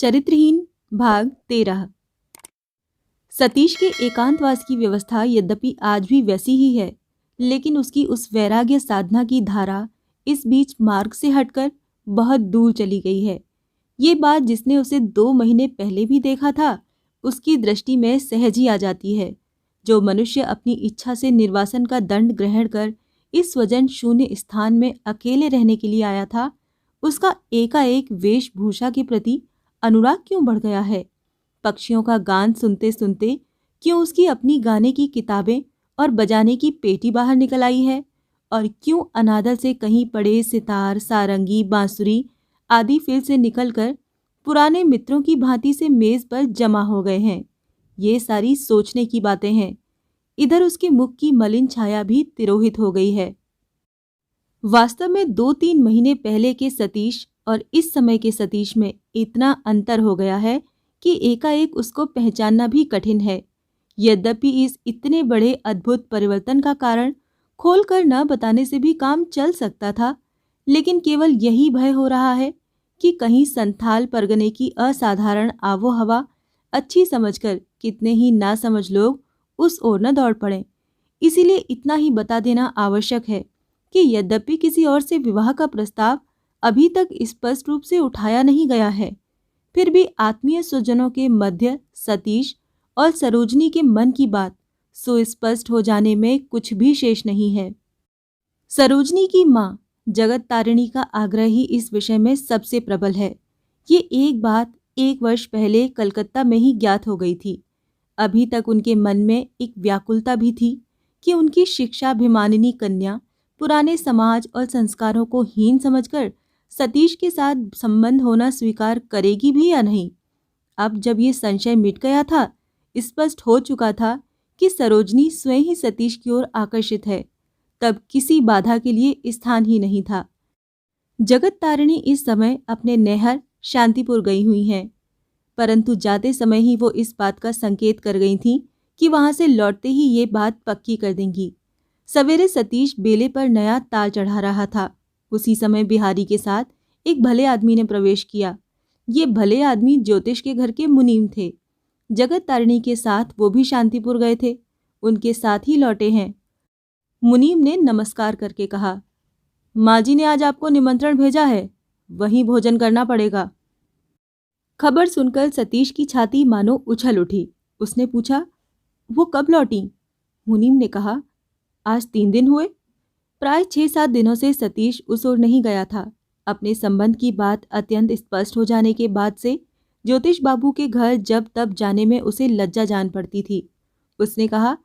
चरित्रहीन भाग 13। सतीश के एकांतवास की व्यवस्था यद्यपि आज भी वैसी ही है, लेकिन उसकी उस वैराग्य साधना की धारा इस बीच मार्ग से हटकर बहुत दूर चली गई है। ये बात जिसने उसे 2 महीने पहले भी देखा था, उसकी दृष्टि में सहज ही आ जाती है। जो मनुष्य अपनी इच्छा से निर्वासन का दंड ग्रहण कर इस स्वजन शून्य स्थान में अकेले रहने के लिए आया था, उसका एकाएक वेशभूषा के प्रति अनुराग क्यों बढ़ गया है? पक्षियों का गान सुनते सुनते क्यों उसकी अपनी गाने की किताबें और बजाने की पेटी बाहर निकल आई है? और क्यों अनादर से कहीं पड़े सितार, सारंगी, बांसुरी आदि फिर से निकलकर पुराने मित्रों की भांति से मेज पर जमा हो गए हैं? ये सारी सोचने की बातें हैं। इधर उसके मुख की मलिन छाया भी तिरोहित हो गई है। वास्तव में 2-3 महीने पहले के सतीश और इस समय के सतीश में इतना अंतर हो गया है कि एकाएक उसको पहचानना भी कठिन है। यद्यपि इस इतने बड़े अद्भुत परिवर्तन का कारण खोलकर न बताने से भी काम चल सकता था, लेकिन केवल यही भय हो रहा है कि कहीं संथाल परगने की असाधारण आबोहवा अच्छी समझकर कितने ही नासमझ लोग उस ओर न दौड़ पड़ें। इसीलिए इतना ही बता देना आवश्यक है कि यद्यपि किसी और से विवाह का प्रस्ताव अभी तक स्पष्ट रूप से उठाया नहीं गया है, फिर भी आत्मीय स्वजनों के मध्य सतीश और सरोजनी के मन की बात सुस्पष्ट हो जाने में कुछ भी शेष नहीं है। सरोजनी की माँ जगत तारिणी का आग्रह ही इस विषय में सबसे प्रबल है। ये एक बात 1 वर्ष पहले कलकत्ता में ही ज्ञात हो गई थी। अभी तक उनके मन में एक व्याकुलता भी थी कि उनकी शिक्षाभिमानिनी कन्या पुराने समाज और संस्कारों को हीन समझकर सतीश के साथ संबंध होना स्वीकार करेगी भी या नहीं। अब जब ये संशय मिट गया था, स्पष्ट हो चुका था कि सरोजनी स्वयं ही सतीश की ओर आकर्षित है, तब किसी बाधा के लिए स्थान ही नहीं था। जगत तारिणी इस समय अपने नैहर शांतिपुर गई हुई हैं, परंतु जाते समय ही वो इस बात का संकेत कर गई थीं कि वहां से लौटते ही ये बात पक्की कर देंगी। सवेरे सतीश बेले पर नया ताल चढ़ा रहा था। उसी समय बिहारी के साथ एक भले आदमी ने प्रवेश किया। ये भले आदमी ज्योतिष के घर के मुनीम थे। जगत तारिणी के साथ वो भी शांतिपुर गए थे, उनके साथ ही लौटे हैं। मुनीम ने नमस्कार करके कहा, माँ जी ने आज आपको निमंत्रण भेजा है, वहीं भोजन करना पड़ेगा। खबर सुनकर सतीश की छाती मानो उछल उठी। उसने पूछा, वो कब लौटी? मुनीम ने कहा, आज 3 दिन हुए। प्राय 6-7 दिनों से सतीश उस ओर नहीं गया था। अपने संबंध की बात अत्यंत स्पष्ट हो जाने के बाद से ज्योतिष बाबू के घर जब तब जाने में उसे लज्जा जान पड़ती थी। उसने कहा,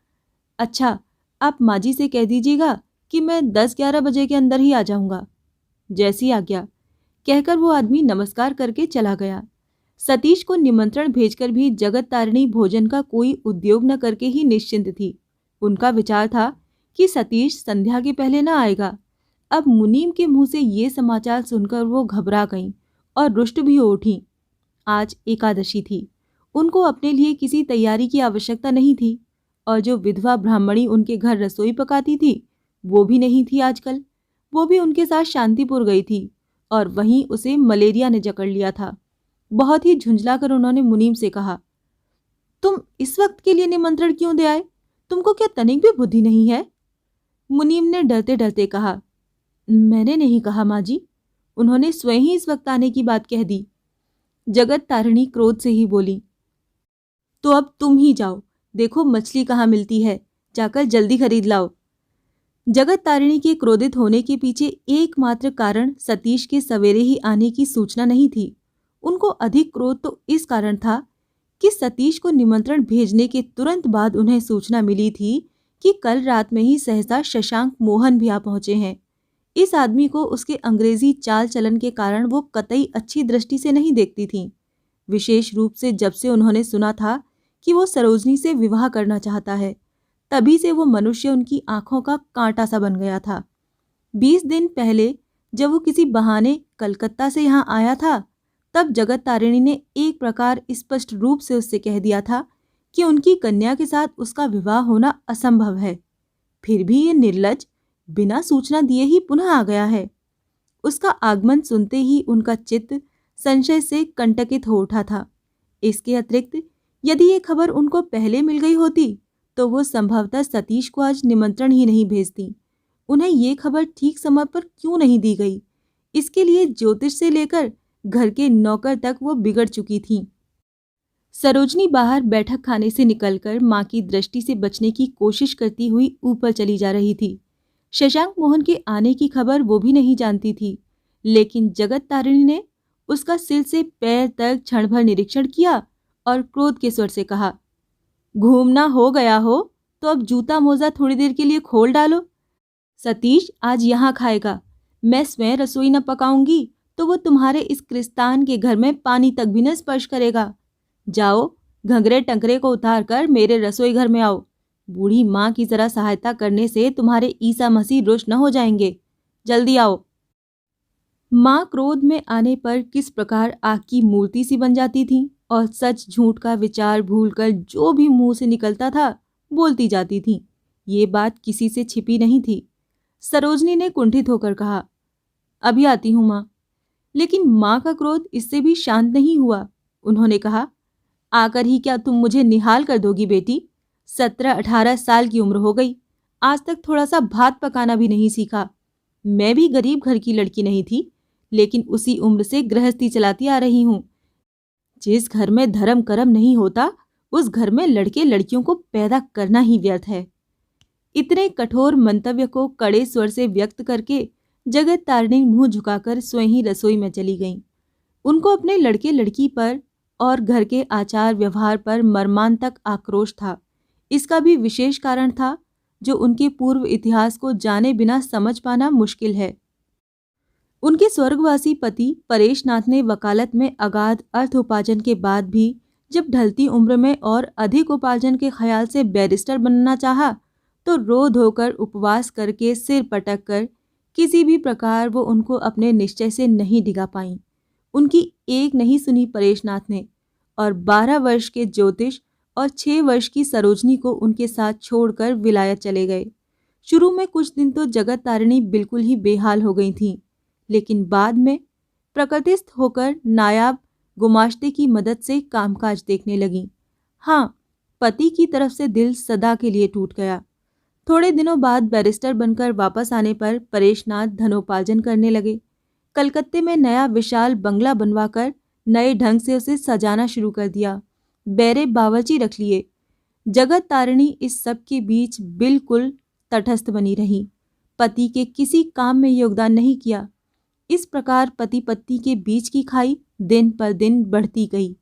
अच्छा, आप माँ जी से कह दीजिएगा कि मैं 10-11 बजे के अंदर ही आ जाऊंगा। जैसी आज्ञा, कहकर वो आदमी नमस्कार करके चला गया। सतीश को निमंत्रण भेजकर भी जगत तारिणी भोजन का कोई उद्योग न करके ही निश्चिंत थी। उनका विचार था कि सतीश संध्या के पहले न आएगा। अब मुनीम के मुंह से ये समाचार सुनकर वो घबरा गईं और रुष्ट भी हो उठीं। आज एकादशी थी। उनको अपने लिए किसी तैयारी की आवश्यकता नहीं थी, और जो विधवा ब्राह्मणी उनके घर रसोई पकाती थी, वो भी नहीं थी आजकल। वो भी उनके साथ शांतिपुर गई थी और वहीं उसे मलेरिया ने जकड़ लिया था। बहुत ही झुंझलाकर उन्होंने मुनीम से कहा, तुम इस वक्त के लिए निमंत्रण क्यों दे आए? तुमको क्या तनिक भी बुद्धि नहीं है? मुनीम ने डरते डरते कहा, मैंने नहीं कहा माँ जी, उन्होंने स्वयं ही इस वक्त आने की बात कह दी। जगत तारिणी क्रोध से ही बोली, तो अब तुम ही जाओ, देखो मछली कहाँ मिलती है, जाकर जल्दी खरीद लाओ। जगत तारिणी के क्रोधित होने के पीछे एकमात्र कारण सतीश के सवेरे ही आने की सूचना नहीं थी। उनको अधिक क्रोध तो इस कारण था कि सतीश को निमंत्रण भेजने के तुरंत बाद उन्हें सूचना मिली थी कि कल रात में ही सहसा शशांक मोहन भी आ पहुंचे हैं। इस आदमी को उसके अंग्रेजी चाल चलन के कारण वो कतई अच्छी दृष्टि से नहीं देखती थीं, विशेष रूप से जब से उन्होंने सुना था कि वो सरोजनी से विवाह करना चाहता है। तभी से वो मनुष्य उनकी आंखों का कांटा सा बन गया था। 20 दिन पहले जब वो किसी बहाने कलकत्ता से यहाँ आया था, तब जगत तारिणी ने एक प्रकार स्पष्ट रूप से उससे कह दिया था कि उनकी कन्या के साथ उसका विवाह होना असंभव है। फिर भी ये निर्लज बिना सूचना दिए ही पुनः आ गया है। उसका आगमन सुनते ही उनका चित्त संशय से कंटकित हो उठा था। इसके अतिरिक्त यदि ये खबर उनको पहले मिल गई होती तो वो संभवतः सतीश को आज निमंत्रण ही नहीं भेजती। उन्हें ये खबर ठीक समय पर क्यों नहीं दी गई, इसके लिए ज्योतिष से लेकर घर के नौकर तक वो बिगड़ चुकी थी। सरोजनी बाहर बैठक खाने से निकलकर मां की दृष्टि से बचने की कोशिश करती हुई ऊपर चली जा रही थी। शशांक मोहन के आने की खबर वो भी नहीं जानती थी, लेकिन जगत तारिणी ने उसका सिर से पैर तक क्षण भर निरीक्षण किया और क्रोध के स्वर से कहा, घूमना हो गया हो तो अब जूता मोजा थोड़ी देर के लिए खोल डालो। सतीश आज यहाँ खाएगा, मैं स्वयं रसोई न पकाऊंगी तो वो तुम्हारे इस क्रिस्तान के घर में पानी तक भी न स्पर्श करेगा। जाओ, घंघरे टंकरे को उतार कर मेरे रसोई घर में आओ। बूढ़ी माँ की जरा सहायता करने से तुम्हारे ईसा मसीह रुष्ट न हो जाएंगे। जल्दी आओ। माँ क्रोध में आने पर किस प्रकार आग की मूर्ति सी बन जाती थी और सच झूठ का विचार भूलकर जो भी मुंह से निकलता था बोलती जाती थी। ये बात किसी से छिपी नहीं थी। सरोजनी ने कुंठित होकर कहा, अभी आती हूँ माँ। लेकिन माँ का क्रोध इससे भी शांत नहीं हुआ। उन्होंने कहा, आकर ही क्या तुम मुझे निहाल कर दोगी बेटी? 17-18 साल की उम्र हो गई, आज तक थोड़ा सा भात पकाना भी नहीं सीखा। मैं भी गरीब घर की लड़की नहीं थी, लेकिन उसी उम्र से गृहस्थी चलाती आ रही हूँ। जिस घर में धर्म कर्म नहीं होता उस घर में लड़के लड़कियों को पैदा करना ही व्यर्थ है। इतने कठोर मंतव्य को कड़े स्वर से व्यक्त करके जगत तारिणी मुंह झुकाकर स्वयं ही रसोई में चली गईं। उनको अपने लड़के लड़की पर और घर के आचार व्यवहार पर मर्मांतक आक्रोश था। इसका भी विशेष कारण था जो उनके पूर्व इतिहास को जाने बिना समझ पाना मुश्किल है। उनके स्वर्गवासी पति परेश नाथ ने वकालत में अगाध अर्थ उपार्जन के बाद भी जब ढलती उम्र में और अधिक उपार्जन के ख्याल से बैरिस्टर बनना चाहा तो रो धोकर उपवास करके सिर पटक कर किसी भी प्रकार वो उनको अपने निश्चय से नहीं डिगा पाईं। उनकी एक नहीं सुनी परेश नाथ ने और 12 वर्ष के ज्योतिष और 6 वर्ष की सरोजनी को उनके साथ छोड़कर विलायत चले गए। शुरू में कुछ दिन तो जगत तारिणी बिल्कुल ही बेहाल हो गई थीं, लेकिन बाद में प्रकृतिस्थ होकर नायाब गुमाश्ते की मदद से कामकाज देखने लगीं। हाँ, पति की तरफ से दिल सदा के लिए टूट गया। थोड़े दिनों बाद बैरिस्टर बनकर वापस आने पर परेशनाथ धनोपार्जन करने लगे। कलकत्ते में नया विशाल बंगला बनवाकर नए ढंग से उसे सजाना शुरू कर दिया। बैरे बावर्ची रख लिए। जगत तारिणी इस सब के बीच बिल्कुल तटस्थ बनी रही, पति के किसी काम में योगदान नहीं किया। इस प्रकार पति पत्नी के बीच की खाई दिन पर दिन बढ़ती गई।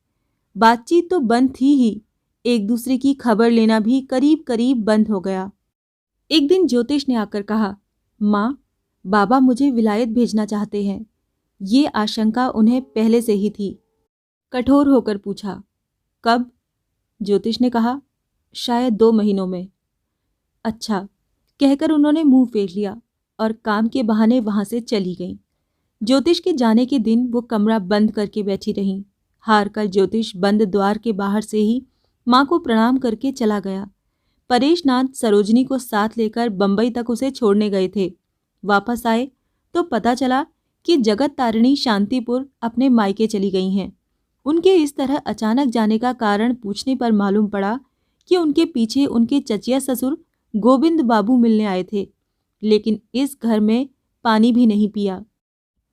बातचीत तो बंद थी ही, एक दूसरे की खबर लेना भी करीब करीब बंद हो गया। एक दिन ज्योतिष ने आकर कहा, माँ, बाबा मुझे विलायत भेजना चाहते हैं। ये आशंका उन्हें पहले से ही थी। कठोर होकर पूछा, कब? ज्योतिष ने कहा, शायद 2 महीनों में। अच्छा, कहकर उन्होंने मुंह फेर लिया और काम के बहाने वहां से चली गईं। ज्योतिष के जाने के दिन वो कमरा बंद करके बैठी रहीं। हार कर ज्योतिष बंद द्वार के बाहर से ही माँ को प्रणाम करके चला गया। परेशनाथ सरोजनी को साथ लेकर बंबई तक उसे छोड़ने गए थे। वापस आए तो पता चला कि जगत तारिणी शांतिपुर अपने मायके चली गई हैं। उनके इस तरह अचानक जाने का कारण पूछने पर मालूम पड़ा कि उनके पीछे उनके चचिया ससुर गोविंद बाबू मिलने आए थे, लेकिन इस घर में पानी भी नहीं पिया।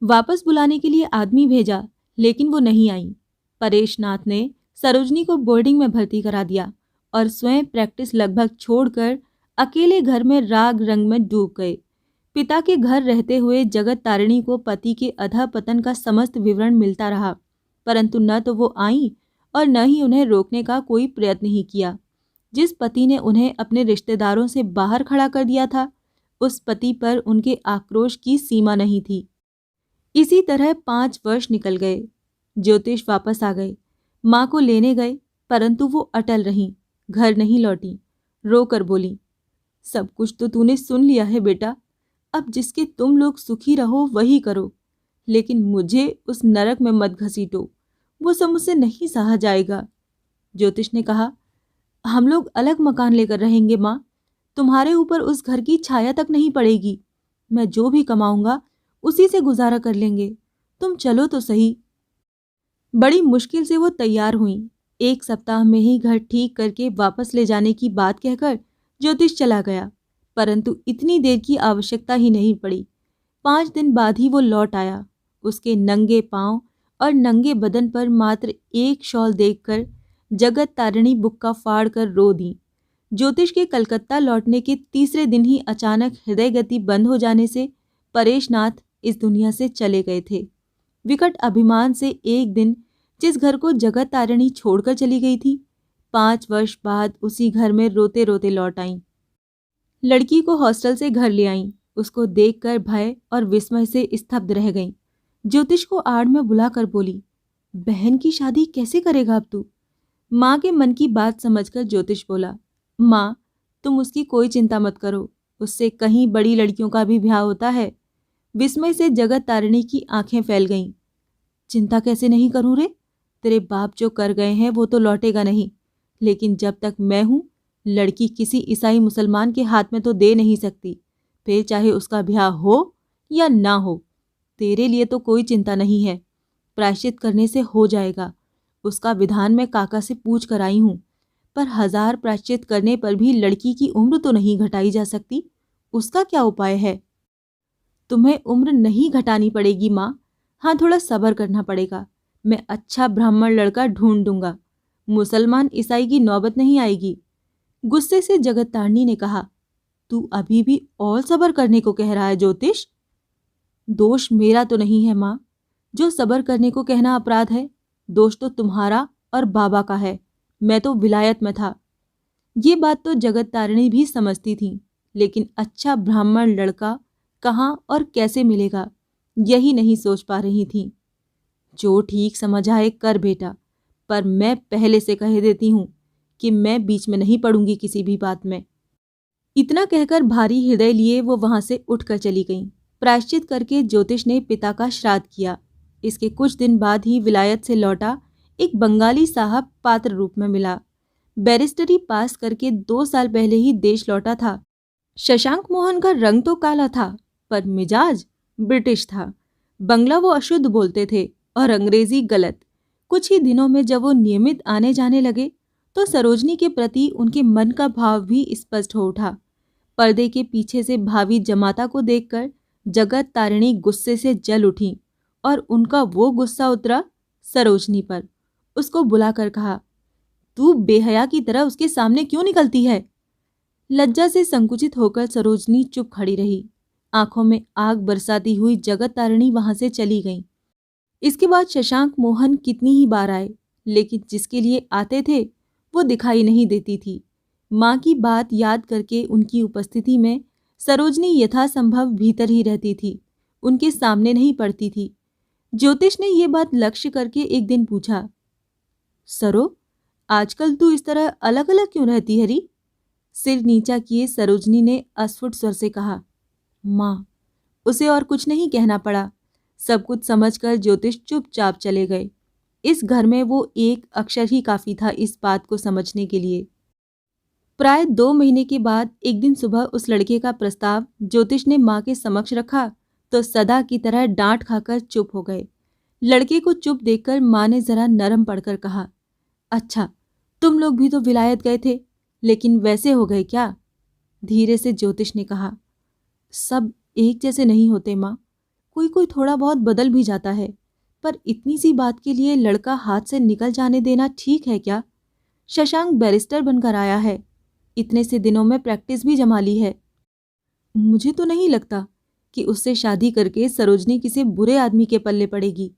वापस बुलाने के लिए आदमी भेजा, लेकिन वो नहीं आई। परेशनाथ ने सरोजनी को बोर्डिंग में भर्ती करा दिया और स्वयं प्रैक्टिस लगभग छोड़कर अकेले घर में राग रंग में डूब गए। पिता के घर रहते हुए जगत तारिणी को पति के अधःपतन का समस्त विवरण मिलता रहा, परंतु न तो वो आईं और न ही उन्हें रोकने का कोई प्रयत्न ही किया। जिस पति ने उन्हें अपने रिश्तेदारों से बाहर खड़ा कर दिया था, उस पति पर उनके आक्रोश की सीमा नहीं थी। इसी तरह 5 वर्ष निकल गए। ज्योतिष वापस आ गए, माँ को लेने गए, परंतु वो अटल रहीं, घर नहीं लौटी। रोकर बोली, सब कुछ तो तूने सुन लिया है बेटा, अब जिसके तुम लोग सुखी रहो वही करो, लेकिन मुझे उस नरक में मत घसीटो, वो सब मुझसे नहीं सहा जाएगा। ज्योतिष ने कहा, हम लोग अलग मकान लेकर रहेंगे माँ, तुम्हारे ऊपर उस घर की छाया तक नहीं पड़ेगी। मैं जो भी कमाऊंगा उसी से गुजारा कर लेंगे, तुम चलो तो सही। बड़ी मुश्किल से वो तैयार हुई। 1 सप्ताह में ही घर ठीक करके वापस ले जाने की बात कहकर ज्योतिष चला गया, परंतु इतनी देर की आवश्यकता ही नहीं पड़ी। 5 दिन बाद ही वो लौट आया। उसके नंगे पांव और नंगे बदन पर मात्र एक शॉल देखकर जगत तारिणी बुक्का फाड़ कर रो दी। ज्योतिष के कलकत्ता लौटने के तीसरे दिन ही अचानक हृदय गति बंद हो जाने से परेशनाथ इस दुनिया से चले गए थे। विकट अभिमान से एक दिन जिस घर को जगत तारिणी छोड़कर चली गई थी, 5 वर्ष बाद उसी घर में रोते रोते लौट आईं। लड़की को हॉस्टल से घर ले आईं। उसको देखकर भय और विस्मय से स्तब्ध रह गईं। ज्योतिष को आड़ में बुलाकर बोली, बहन की शादी कैसे करेगा अब तू? माँ के मन की बात समझकर ज्योतिष बोला, माँ, तुम उसकी कोई चिंता मत करो, उससे कहीं बड़ी लड़कियों का भी ब्याह होता है। विस्मय से जगत तारिणी की आंखें फैल गईं। चिंता कैसे नहीं करूं रे? तेरे बाप जो कर गए हैं वो तो लौटेगा नहीं, लेकिन जब तक मैं हूं, लड़की किसी ईसाई मुसलमान के हाथ में तो दे नहीं सकती। फिर चाहे उसका ब्याह हो या ना हो, तेरे लिए तो कोई चिंता नहीं है। प्रायश्चित करने से हो जाएगा। उसका विधान मैं काका से पूछ कर आई हूं, पर 1000 प्रायश्चित करने पर भी लड़की की उम्र तो नहीं घटाई जा सकती। उसका क्या उपाय है? तुम्हें उम्र नहीं घटानी पड़ेगी माँ। हाँ, थोड़ा सब्र करना पड़ेगा। मैं अच्छा ब्राह्मण लड़का ढूंढ दूंगा। मुसलमान ईसाई की नौबत नहीं आएगी। गुस्से से जगत तारिणी ने कहा, तू अभी भी और सब्र करने को कह रहा है ज्योतिष? दोष मेरा तो नहीं है माँ। जो सब्र करने को कहना अपराध है, दोष तो तुम्हारा और बाबा का है। मैं तो विलायत में था। ये बात तो जगत तारिणी भी समझती थी, लेकिन अच्छा ब्राह्मण लड़का कहाँ और कैसे मिलेगा, यही नहीं सोच पा रही थी। जो ठीक समझ आए कर बेटा, पर मैं पहले से कह देती हूँ कि मैं बीच में नहीं पड़ूंगी किसी भी बात में। इतना कहकर भारी हृदय लिए वो वहां से उठकर चली गईं। प्रायश्चित करके ज्योतिष ने पिता का श्राद्ध किया। इसके कुछ दिन बाद ही विलायत से लौटा एक बंगाली साहब पात्र रूप में मिला। बैरिस्टरी पास करके 2 साल पहले ही देश लौटा था। शशांक मोहन का रंग तो काला था, पर मिजाज ब्रिटिश था। बंगला वो अशुद्ध बोलते थे और अंग्रेजी गलत। कुछ ही दिनों में जब वो नियमित आने जाने लगे, तो सरोजनी के प्रति उनके मन का भाव भी स्पष्ट हो उठा। पर्दे के पीछे से भावी जमाता को देखकर जगत तारिणी गुस्से से जल उठी और उनका वो गुस्सा उतरा सरोजनी पर। उसको बुलाकर कहा, तू बेहया की तरह उसके सामने क्यों निकलती है? लज्जा से संकुचित होकर सरोजनी चुप खड़ी रही। आंखों में आग बरसाती हुई जगत तारिणी वहां से चली गई। इसके बाद शशांक मोहन कितनी ही बार आए, लेकिन जिसके लिए आते थे वो दिखाई नहीं देती थी। माँ की बात याद करके उनकी उपस्थिति में सरोजनी यथासंभव भीतर ही रहती थी, उनके सामने नहीं पड़ती थी। ज्योतिष ने ये बात लक्ष्य करके एक दिन पूछा, सरो, आजकल तू इस तरह अलग अलग क्यों रहती है री? सिर नीचा किए सरोजनी ने अस्फुट स्वर से कहा, माँ। उसे और कुछ नहीं कहना पड़ा। सब कुछ समझकर ज्योतिष चुपचाप चले गए। इस घर में वो एक अक्षर ही काफी था इस बात को समझने के लिए। प्राय 2 महीने के बाद एक दिन सुबह उस लड़के का प्रस्ताव ज्योतिष ने माँ के समक्ष रखा तो सदा की तरह डांट खाकर चुप हो गए। लड़के को चुप देखकर माँ ने जरा नरम पड़कर कहा, अच्छा, तुम लोग भी तो विलायत गए थे, लेकिन वैसे हो गए क्या? धीरे से ज्योतिष ने कहा, सब एक जैसे नहीं होते माँ। कोई कोई थोड़ा बहुत बदल भी जाता है, पर इतनी सी बात के लिए लड़का हाथ से निकल जाने देना ठीक है क्या? शशांक बैरिस्टर बनकर आया है, इतने से दिनों में प्रैक्टिस भी जमा ली है। मुझे तो नहीं लगता कि उससे शादी करके सरोजनी किसी बुरे आदमी के पल्ले पड़ेगी।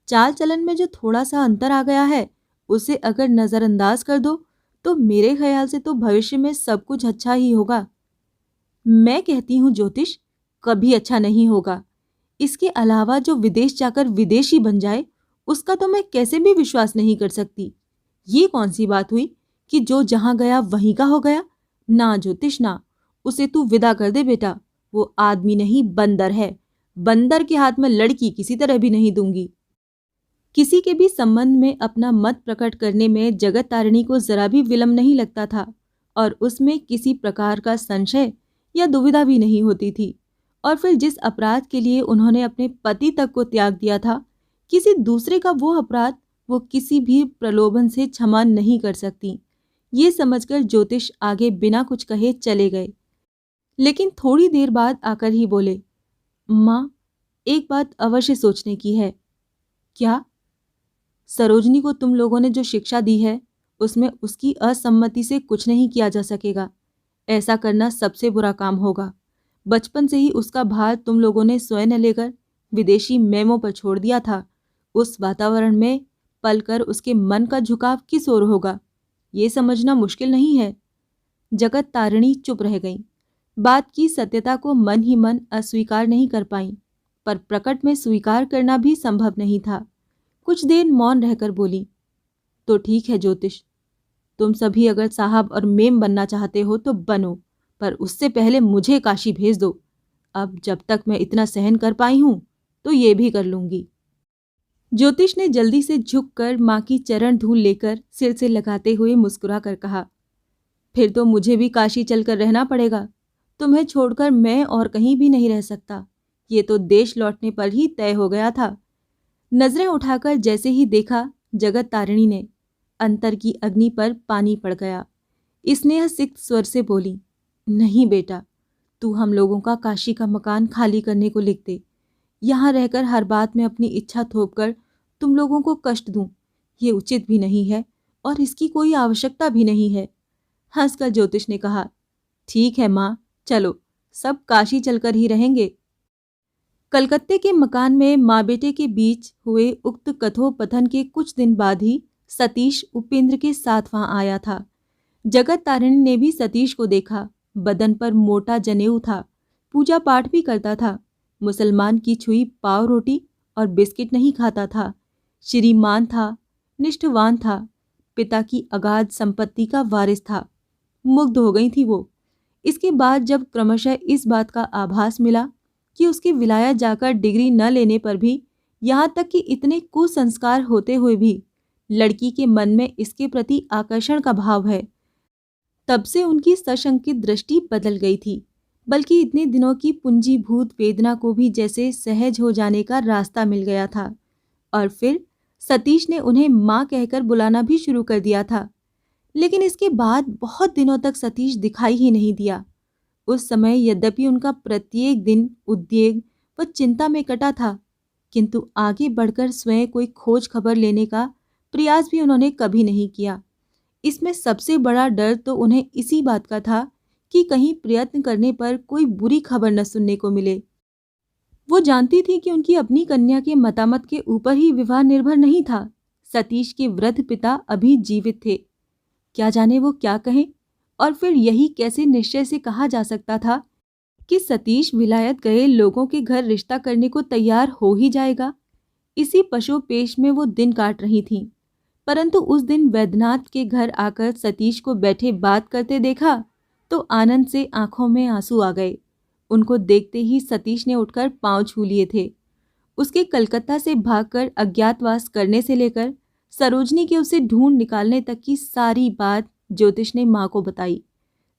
चाल चलन में जो थोड़ा सा अंतर आ गया है, उसे अगर नज़रअंदाज कर दो तो मेरे ख्याल से तो भविष्य में सब कुछ अच्छा ही होगा। मैं कहती हूँ ज्योतिष, कभी अच्छा नहीं होगा। इसके अलावा जो विदेश जाकर विदेशी बन जाए, उसका तो मैं कैसे भी विश्वास नहीं कर सकती। ये कौन सी बात हुई कि जो जहां गया वहीं का हो गया? ना ज्योतिष ना, उसे तू विदा कर दे बेटा। वो आदमी नहीं, बंदर है। बंदर के हाथ में लड़की किसी तरह भी नहीं दूंगी। किसी के भी संबंध में अपना मत प्रकट करने में जगत तारिणी को जरा भी विलंब नहीं लगता था और उसमें किसी प्रकार का संशय या दुविधा भी नहीं होती थी। और फिर जिस अपराध के लिए उन्होंने अपने पति तक को त्याग दिया था, किसी दूसरे का वो अपराध वो किसी भी प्रलोभन से क्षमा नहीं कर सकती। ये समझकर ज्योतिष आगे बिना कुछ कहे चले गए, लेकिन थोड़ी देर बाद आकर ही बोले, माँ, एक बात अवश्य सोचने की है। क्या? सरोजनी को तुम लोगों ने जो शिक्षा दी है उसमें उसकी असम्मति से कुछ नहीं किया जा सकेगा। ऐसा करना सबसे बुरा काम होगा। बचपन से ही उसका भार तुम लोगों ने स्वयं न लेकर विदेशी मैमों पर छोड़ दिया था। उस वातावरण में पलकर उसके मन का झुकाव किस ओर होगा, ये समझना मुश्किल नहीं है। जगत तारिणी चुप रह गई। बात की सत्यता को मन ही मन अस्वीकार नहीं कर पाई, पर प्रकट में स्वीकार करना भी संभव नहीं था। कुछ देर मौन रहकर बोली, तो ठीक है ज्योतिष, तुम सभी अगर साहब और मेम बनना चाहते हो तो बनो, पर उससे पहले मुझे काशी भेज दो। अब जब तक मैं इतना सहन कर पाई हूं तो ये भी कर लूंगी। ज्योतिष ने जल्दी से झुककर मां की चरण धूल लेकर सिर से लगाते हुए मुस्कुरा कर कहा, फिर तो मुझे भी काशी चलकर रहना पड़ेगा। तुम्हें छोड़कर मैं और कहीं भी नहीं रह सकता। ये तो देश लौटने पर ही तय हो गया था। नजरें उठाकर जैसे ही देखा, जगत तारिणी ने अंतर की अग्नि पर पानी पड़ गया। स्नेह सिक्त स्वर से बोली, नहीं बेटा, तू हम लोगों का काशी का मकान खाली करने को लिख दे। यहाँ रहकर हर बात में अपनी इच्छा थोप कर तुम लोगों को कष्ट दूं, ये उचित भी नहीं है और इसकी कोई आवश्यकता भी नहीं है। हंसकर ज्योतिष ने कहा, ठीक है माँ, चलो सब काशी चलकर ही रहेंगे। कलकत्ते के मकान में माँ बेटे के बीच हुए उक्त कथोपकथन के कुछ दिन बाद ही सतीश उपेंद्र के साथ वहां आया था। जगत तारिणी ने भी सतीश को देखा। बदन पर मोटा जनेऊ था, पूजा पाठ भी करता था। मुसलमान की छुई पाव रोटी और बिस्किट नहीं खाता था। श्रीमान था, निष्ठवान था, पिता की अगाध संपत्ति का वारिस था। मुग्ध हो गई थी वो। इसके बाद जब क्रमशः इस बात का आभास मिला कि उसकी विलायत जाकर डिग्री न लेने पर भी, यहाँ तक कि इतने कुसंस्कार होते हुए भी लड़की के मन में इसके प्रति आकर्षण का भाव है, तब से उनकी सशंकित दृष्टि बदल गई थी। बल्कि इतने दिनों की पूंजीभूत वेदना को भी जैसे सहज हो जाने का रास्ता मिल गया था। और फिर सतीश ने उन्हें माँ कहकर बुलाना भी शुरू कर दिया था। लेकिन इसके बाद बहुत दिनों तक सतीश दिखाई ही नहीं दिया। उस समय यद्यपि उनका प्रत्येक दिन उद्वेग व चिंता में कटा था, किंतु आगे बढ़कर स्वयं कोई खोज खबर लेने का प्रयास भी उन्होंने कभी नहीं किया। इसमें सबसे बड़ा डर तो उन्हें इसी बात का था कि कहीं प्रयत्न करने पर कोई बुरी खबर न सुनने को मिले। वो जानती थी कि उनकी अपनी कन्या के मतामत के ऊपर ही विवाह निर्भर नहीं था। सतीश के वृद्ध पिता अभी जीवित थे। क्या जाने वो क्या कहें, और फिर यही कैसे निश्चय से कहा जा सकता था कि सतीश विलायत गए लोगों के घर रिश्ता करने को तैयार हो ही जाएगा। इसी पशोपेश में वो दिन काट रही थीं। परंतु उस दिन वैद्यनाथ के घर आकर सतीश को बैठे बात करते देखा तो आनंद से आंखों में आंसू आ गए। उनको देखते ही सतीश ने उठकर पांव छू लिए थे। उसके कलकत्ता से भागकर अज्ञातवास करने से लेकर सरोजनी के उसे ढूंढ निकालने तक की सारी बात ज्योतिष ने माँ को बताई।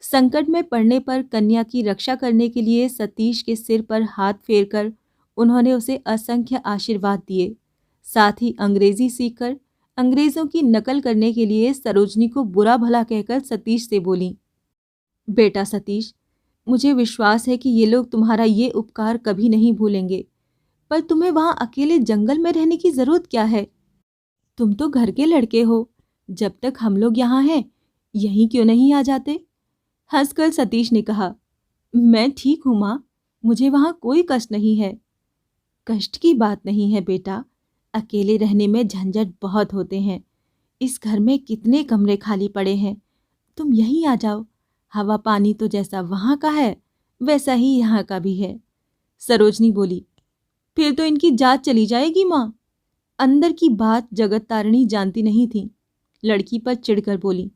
संकट में पड़ने पर कन्या की रक्षा करने के लिए सतीश के सिर पर हाथ फेरकर उन्होंने उसे असंख्य आशीर्वाद दिए। साथ ही अंग्रेजी सीखकर अंग्रेजों की नकल करने के लिए सरोजनी को बुरा भला कहकर सतीश से बोली, बेटा सतीश, मुझे विश्वास है कि ये लोग तुम्हारा ये उपकार कभी नहीं भूलेंगे, पर तुम्हें वहां अकेले जंगल में रहने की जरूरत क्या है? तुम तो घर के लड़के हो। जब तक हम लोग यहाँ हैं, यहीं क्यों नहीं आ जाते? हंसकर सतीश ने कहा, मैं ठीक हूँ माँ, मुझे वहां कोई कष्ट नहीं है। कष्ट की बात नहीं है बेटा, अकेले रहने में झंझट बहुत होते हैं। इस घर में कितने कमरे खाली पड़े हैं, तुम यहीं आ जाओ। हवा पानी तो जैसा वहां का है वैसा ही यहाँ का भी है। सरोजनी बोली, फिर तो इनकी जात चली जाएगी माँ। अंदर की बात जगत तारिणी जानती नहीं थी। लड़की पर चिढ़कर बोली,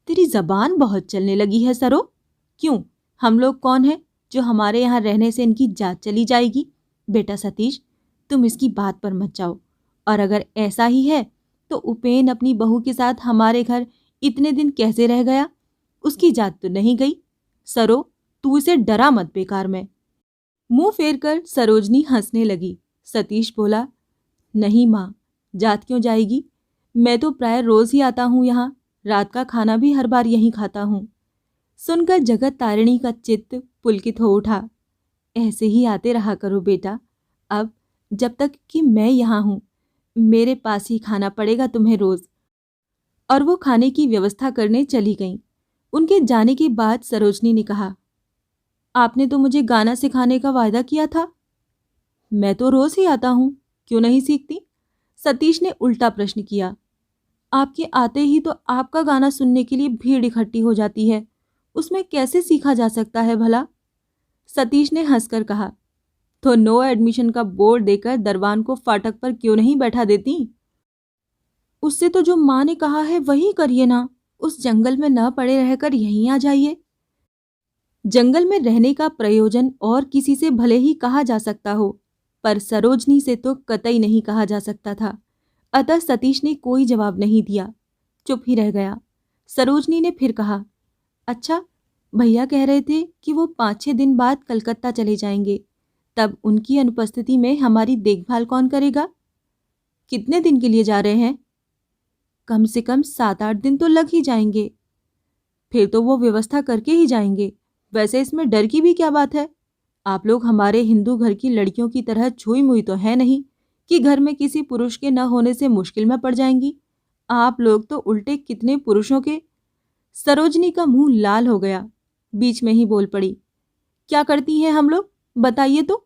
तेरी जबान बहुत चलने लगी है सरो। क्यों, हम लोग कौन हैं जो हमारे यहाँ रहने से इनकी जात चली जाएगी? बेटा सतीश, तुम इसकी बात पर मत जाओ, और अगर ऐसा ही है तो उपेन अपनी बहू के साथ हमारे घर इतने दिन कैसे रह गया? उसकी जात तो नहीं गई। सरो, तू इसे डरा मत बेकार में। मुंह फेरकर सरोजनी हंसने लगी। सतीश बोला, नहीं माँ, जात क्यों जाएगी? मैं तो प्राय रोज ही आता हूँ यहाँ, रात का खाना भी हर बार यहीं खाता हूँ। सुनकर जगत तारिणी का चित्त पुलकित हो उठा। ऐसे ही आते रहा करो बेटा, अब जब तक कि मैं यहाँ हूँ मेरे पास ही खाना पड़ेगा तुम्हें रोज। और वो खाने की व्यवस्था करने चली गईं। उनके जाने के बाद सरोजनी ने कहा, आपने तो मुझे गाना सिखाने का वायदा किया था। मैं तो रोज ही आता हूँ, क्यों नहीं सीखती? सतीश ने उल्टा प्रश्न किया। आपके आते ही तो आपका गाना सुनने के लिए भीड़ इकट्ठी हो जाती है, उसमें कैसे सीखा जा सकता है भला? सतीश ने हंसकर कहा, तो नो एडमिशन का बोर्ड देकर दरबान को फाटक पर क्यों नहीं बैठा देती? उससे तो जो माँ ने कहा है वही करिए ना, उस जंगल में न पड़े रहकर यहीं आ जाइए। जंगल में रहने का प्रयोजन और किसी से भले ही कहा जा सकता हो, पर सरोजनी से तो कतई नहीं कहा जा सकता था। अतः सतीश ने कोई जवाब नहीं दिया, चुप ही रह गया। सरोजनी ने फिर कहा, अच्छा, भैया कह रहे थे कि वो 5-6 दिन बाद कलकत्ता चले जाएंगे, तब उनकी अनुपस्थिति में हमारी देखभाल कौन करेगा? कितने दिन के लिए जा रहे हैं? कम से कम 7-8 दिन तो लग ही जाएंगे। फिर तो वो व्यवस्था करके ही जाएंगे। वैसे इसमें डर की भी क्या बात है? आप लोग हमारे हिंदू घर की लड़कियों की तरह छुई मुई तो है नहीं कि घर में किसी पुरुष के न होने से मुश्किल में पड़ जाएंगी। आप लोग तो उल्टे कितने पुरुषों के। सरोजनी का मुंह लाल हो गया, बीच में ही बोल पड़ी, क्या करती हैं हम लोग, बताइए तो?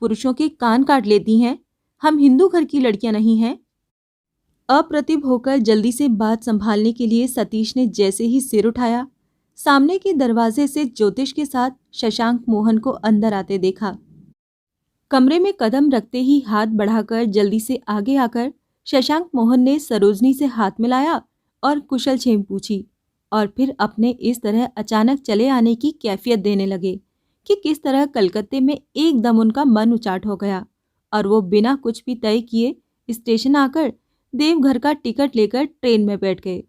पुरुषों के कान काट लेती हैं। हम हिंदू घर की लड़कियां नहीं हैं। अप्रतिभ होकर जल्दी से बात संभालने के लिए सतीश ने जैसे ही सिर उठाया, सामने के दरवाजे से ज्योतिष के साथ शशांक मोहन को अंदर आते देखा। कमरे में कदम रखते ही हाथ बढ़ाकर जल्दी से आगे आकर शशांक मोहन ने सरोजनी से हाथ मिलाया और कुशल क्षेम पूछी, और फिर अपने इस तरह अचानक चले आने की कैफियत देने लगे कि किस तरह कलकत्ते में एकदम उनका मन उचाट हो गया और वो बिना कुछ भी तय किए स्टेशन आकर देवघर का टिकट लेकर ट्रेन में बैठ गए।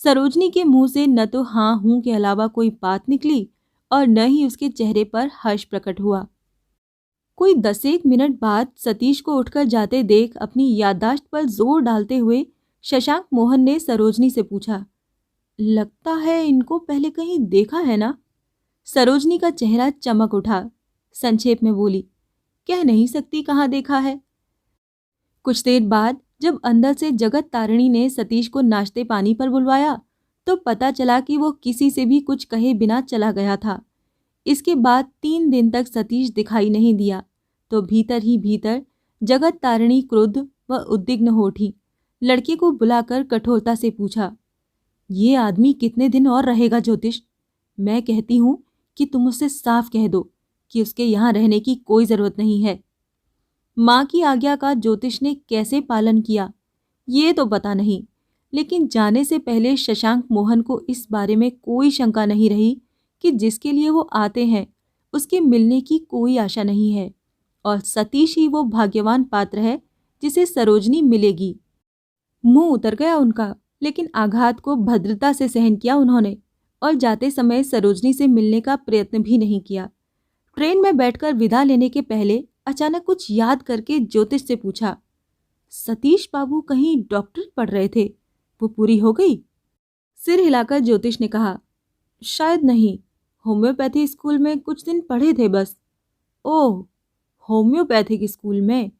सरोजनी के मुंह से न तो हाँ हूं के अलावा कोई बात निकली और न ही उसके चेहरे पर हर्ष प्रकट हुआ। कोई 10-1 मिनट बाद सतीश को उठकर जाते देख अपनी याददाश्त पर जोर डालते हुए शशांक मोहन ने सरोजनी से पूछा, लगता है इनको पहले कहीं देखा है ना? सरोजनी का चेहरा चमक उठा, संक्षेप में बोली, कह नहीं सकती कहाँ देखा है। कुछ देर बाद जब अंदर से जगत तारिणी ने सतीश को नाश्ते पानी पर बुलवाया तो पता चला कि वो किसी से भी कुछ कहे बिना चला गया था। इसके बाद 3 दिन तक सतीश दिखाई नहीं दिया तो भीतर ही भीतर जगत तारिणी क्रुद्ध व उद्विग्न हो उठी। लड़के को बुलाकर कठोरता से पूछा, ये आदमी कितने दिन और रहेगा ज्योतिष? मैं कहती हूँ कि तुम उससे साफ कह दो कि उसके यहाँ रहने की कोई जरूरत नहीं है। माँ की आज्ञा का ज्योतिष ने कैसे पालन किया ये तो पता नहीं, लेकिन जाने से पहले शशांक मोहन को इस बारे में कोई शंका नहीं रही कि जिसके लिए वो आते हैं उसके मिलने की कोई आशा नहीं है और सतीश ही वो भाग्यवान पात्र है जिसे सरोजनी मिलेगी। मुंह उतर गया उनका, लेकिन आघात को भद्रता से सहन किया उन्होंने और जाते समय सरोजनी से मिलने का प्रयत्न भी नहीं किया। ट्रेन में बैठकर विदा लेने के पहले अचानक कुछ याद करके ज्योतिष से पूछा, सतीश बाबू कहीं डॉक्टर पढ़ रहे थे, वो पूरी हो गई? सिर हिलाकर ज्योतिष ने कहा, शायद नहीं, होम्योपैथी स्कूल में कुछ दिन पढ़े थे बस। ओह, होम्योपैथिक स्कूल में?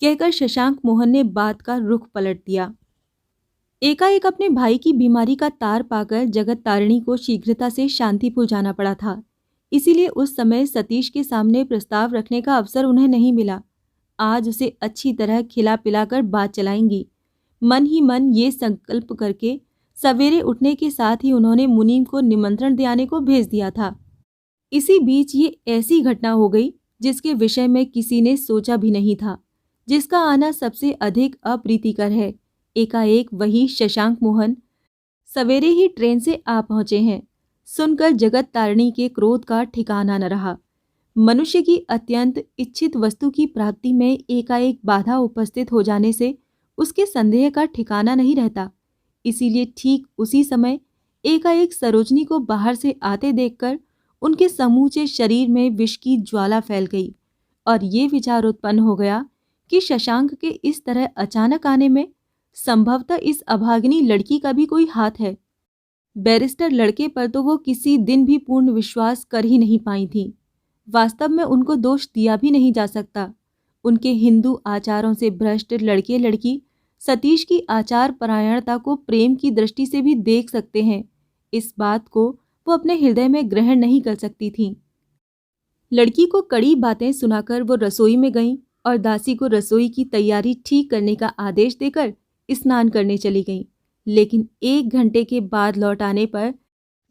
कहकर शशांक मोहन ने बात का रुख पलट दिया। एकाएक अपने भाई की बीमारी का तार पाकर जगत तारिणी को शीघ्रता से शांतिपुर जाना पड़ा था, इसीलिए उस समय सतीश के सामने प्रस्ताव रखने का अवसर उन्हें नहीं मिला। आज उसे अच्छी तरह खिला पिलाकर बात चलाएंगी। मन ही मन ये संकल्प करके सवेरे उठने के साथ ही उन्होंने मुनीम को निमंत्रण दे आने को भेज दिया था। इसी बीच ये ऐसी घटना हो गई जिसके विषय में किसी ने सोचा भी नहीं था, जिसका आना सबसे अधिक अप्रीतिकर है। एकाएक वही शशांक मोहन सवेरे ही ट्रेन से आ पहुंचे हैं। सुनकर जगत तारिणी के क्रोध का ठिकाना न रहा। मनुष्य की अत्यंत इच्छित वस्तु की प्राप्ति में एकाएक बाधा उपस्थित हो जाने से उसके संदेह का ठिकाना नहीं रहता। इसीलिए ठीक उसी समय एकाएक सरोजनी को बाहर से आते देखकर उनके समूचे शरीर में विष की ज्वाला फैल गई और ये विचार उत्पन्न हो गया कि शशांक के इस तरह अचानक आने में संभवतः इस अभागिनी लड़की का भी कोई हाथ है। बैरिस्टर लड़के पर तो वो किसी दिन भी पूर्ण विश्वास कर ही नहीं पाई थी। वास्तव में उनको दोष दिया भी नहीं जा सकता। उनके हिंदू आचारों से भ्रष्ट लड़के लड़की सतीश की आचार परायणता को प्रेम की दृष्टि से भी देख सकते हैं। इस बात को वो अपने हृदय में ग्रहण नहीं कर सकती थीं। लड़की को कड़ी बातें सुनाकर वो रसोई में गईं और दासी को रसोई की तैयारी ठीक करने का आदेश देकर स्नान करने चली गईं। लेकिन 1 घंटे के बाद लौट आने पर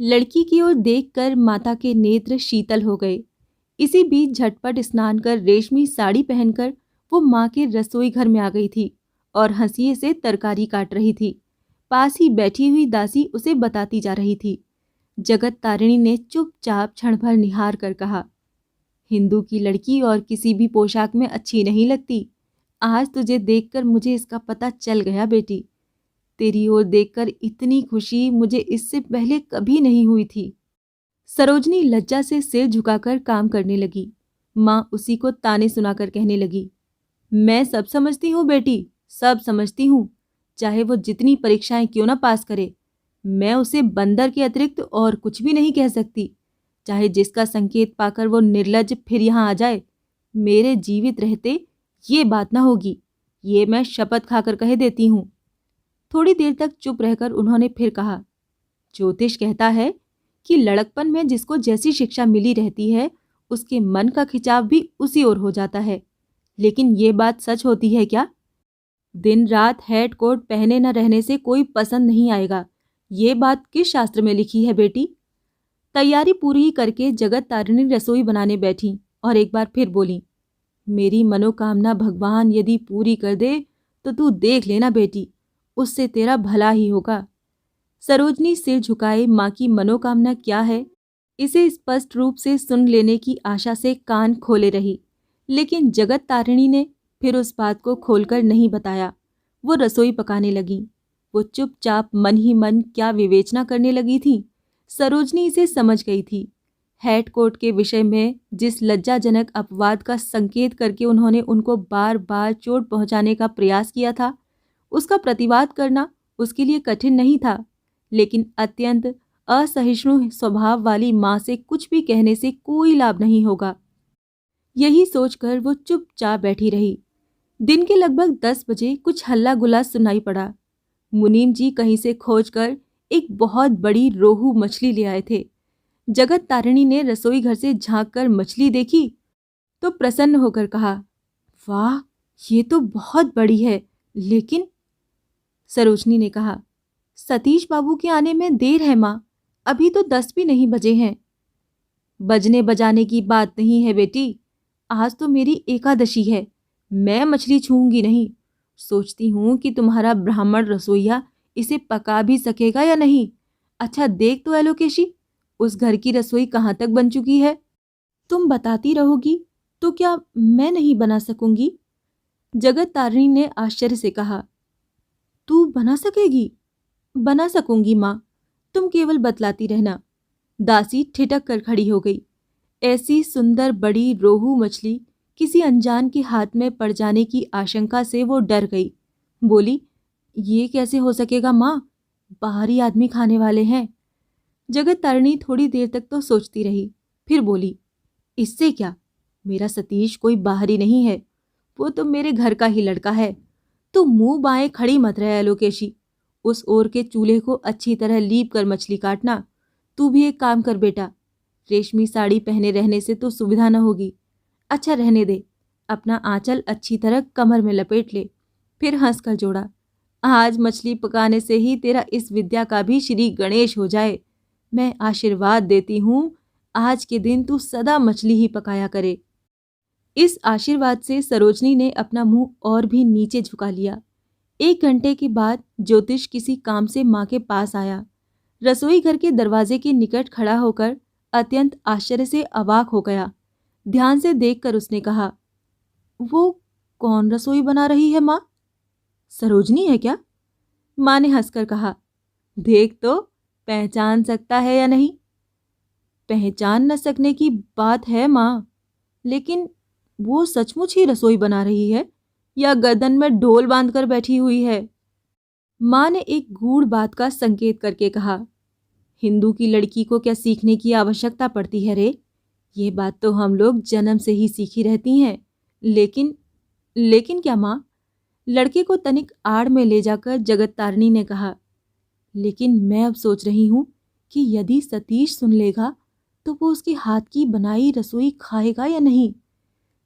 लड़की की ओर देखकर माता के नेत्र शीतल हो गए। इसी बीच झटपट स्नान कर रेशमी साड़ी पहनकर वो माँ के रसोई घर में आ गई थी और हंसिए से तरकारी काट रही थी। पास ही बैठी हुई दासी उसे बताती जा रही थी। जगत तारिणी ने चुपचाप क्षण भर निहार कर कहा, हिंदू की लड़की और किसी भी पोशाक में अच्छी नहीं लगती। आज तुझे देखकर मुझे इसका पता चल गया बेटी। तेरी ओर देखकर इतनी खुशी मुझे इससे पहले कभी नहीं हुई थी। सरोजनी लज्जा से सिर झुकाकर काम करने लगी। माँ उसी को ताने सुनाकर कहने लगी, मैं सब समझती हूँ बेटी, सब समझती हूँ। चाहे वो जितनी परीक्षाएं क्यों ना पास करे, मैं उसे बंदर के अतिरिक्त और कुछ भी नहीं कह सकती। चाहे जिसका संकेत पाकर वो निर्लज्ज फिर यहाँ आ जाए, मेरे जीवित रहते ये बात ना होगी। ये मैं शपथ खाकर कह देती हूँ। थोड़ी देर तक चुप रहकर उन्होंने फिर कहा, ज्योतिष कहता है कि लड़कपन में जिसको जैसी शिक्षा मिली रहती है, उसके मन का खिंचाव भी उसी ओर हो जाता है। लेकिन ये बात सच होती है क्या? दिन रात हैट कोट पहने न रहने से कोई पसंद नहीं आएगा। ये बात किस शास्त्र में लिखी है बेटी? तैयारी पूरी करके जगत तारिणी रसोई बनाने बैठी और एक बार फिर बोली, मेरी मनोकामना भगवान यदि पूरी कर दे तो तू देख लेना बेटी, उससे तेरा भला ही होगा। सरोजनी सिर झुकाए माँ की मनोकामना क्या है, इसे स्पष्ट रूप से सुन लेने की आशा से कान खोले रही। लेकिन जगत तारिणी ने फिर उस बात को खोलकर नहीं बताया। वो रसोई पकाने लगी। वो चुपचाप मन ही मन क्या विवेचना करने लगी थी, सरोजनी इसे समझ गई थी। हैट कोट के विषय में जिस लज्जाजनक अपवाद का संकेत करके उन्होंने उनको बार बार चोट पहुंचाने का प्रयास किया था, उसका प्रतिवाद करना उसके लिए कठिन नहीं था। लेकिन अत्यंत असहिष्णु स्वभाव वाली माँ से कुछ भी कहने से कोई लाभ नहीं होगा। यही सोचकर वो चुपचाप बैठी रही। दिन के लगभग 10 बजे कुछ हल्ला गुल्ला सुनाई पड़ा। मुनीम जी कहीं से खोजकर एक बहुत बड़ी रोहू मछली ले आए थे। जगत तारिणी ने रसोई घर से झांक कर मछली देखी तो प्रसन्न होकर कहा, वाह, ये तो बहुत बड़ी है। लेकिन सरोजनी ने कहा, सतीश बाबू के आने में देर है माँ, अभी तो 10 भी नहीं बजे हैं। बजने बजाने की बात नहीं है बेटी, आज तो मेरी एकादशी है, मैं मछली छूऊंगी नहीं। सोचती हूँ कि तुम्हारा ब्राह्मण रसोइया इसे पका भी सकेगा या नहीं। अच्छा देख तो एलोकेशी, उस घर की रसोई कहाँ तक बन चुकी है। तुम बताती रहोगी तो क्या मैं नहीं बना सकूंगी? जगत तारिणी ने आश्चर्य से कहा, तू बना सकेगी? बना सकूंगी माँ, तुम केवल बतलाती रहना। दासी ठिठक कर खड़ी हो गई। ऐसी सुंदर बड़ी रोहू मछली किसी अनजान के हाथ में पड़ जाने की आशंका से वो डर गई। बोली, ये कैसे हो सकेगा माँ, बाहरी आदमी खाने वाले हैं। जगत तारिणी थोड़ी देर तक तो सोचती रही, फिर बोली, इससे क्या, मेरा सतीश कोई बाहरी नहीं है, वो तो मेरे घर का ही लड़का है। तू मुंह बाएं खड़ी मत रहे एलोकेशी, उस ओर के चूल्हे को अच्छी तरह लीप कर मछली काटना। तू भी एक काम कर बेटा, रेशमी साड़ी पहने रहने से तो सुविधा न होगी। अच्छा रहने दे, अपना आंचल अच्छी तरह कमर में लपेट ले। फिर हंसकर जोड़ा, आज मछली पकाने से ही तेरा इस विद्या का भी श्री गणेश हो जाए। मैं आशीर्वाद देती हूँ, आज के दिन तू सदा मछली ही पकाया करे। इस आशीर्वाद से सरोजनी ने अपना मुंह और भी नीचे झुका लिया। 1 घंटे के बाद ज्योतिष किसी काम से माँ के पास आया। रसोई घर के दरवाजे के निकट खड़ा होकर अत्यंत आश्चर्य से अवाक हो गया। ध्यान से देखकर उसने कहा, वो कौन रसोई बना रही है माँ? सरोजनी है क्या? माँ ने हंसकर कहा, देख तो पहचान सकता है या नहीं? पहचान न सकने की बात है माँ, लेकिन वो सचमुच ही रसोई बना रही है या गर्दन में ढोल बांधकर बैठी हुई है? माँ ने एक गूढ़ बात का संकेत करके कहा। हिंदू की लड़की को क्या सीखने की आवश्यकता पड़ती है रे? ये बात तो हम लोग जन्म से ही सीखी रहती हैं। लेकिन लेकिन क्या माँ? लड़के को तनिक आड़ में ले जाकर जगत तारिणी ने कहा। लेकिन मैं अब सोच रही हूं कि यदि सतीश सुन लेगा तो वो उसके हाथ की बनाई रसोई खाएगा या नहीं।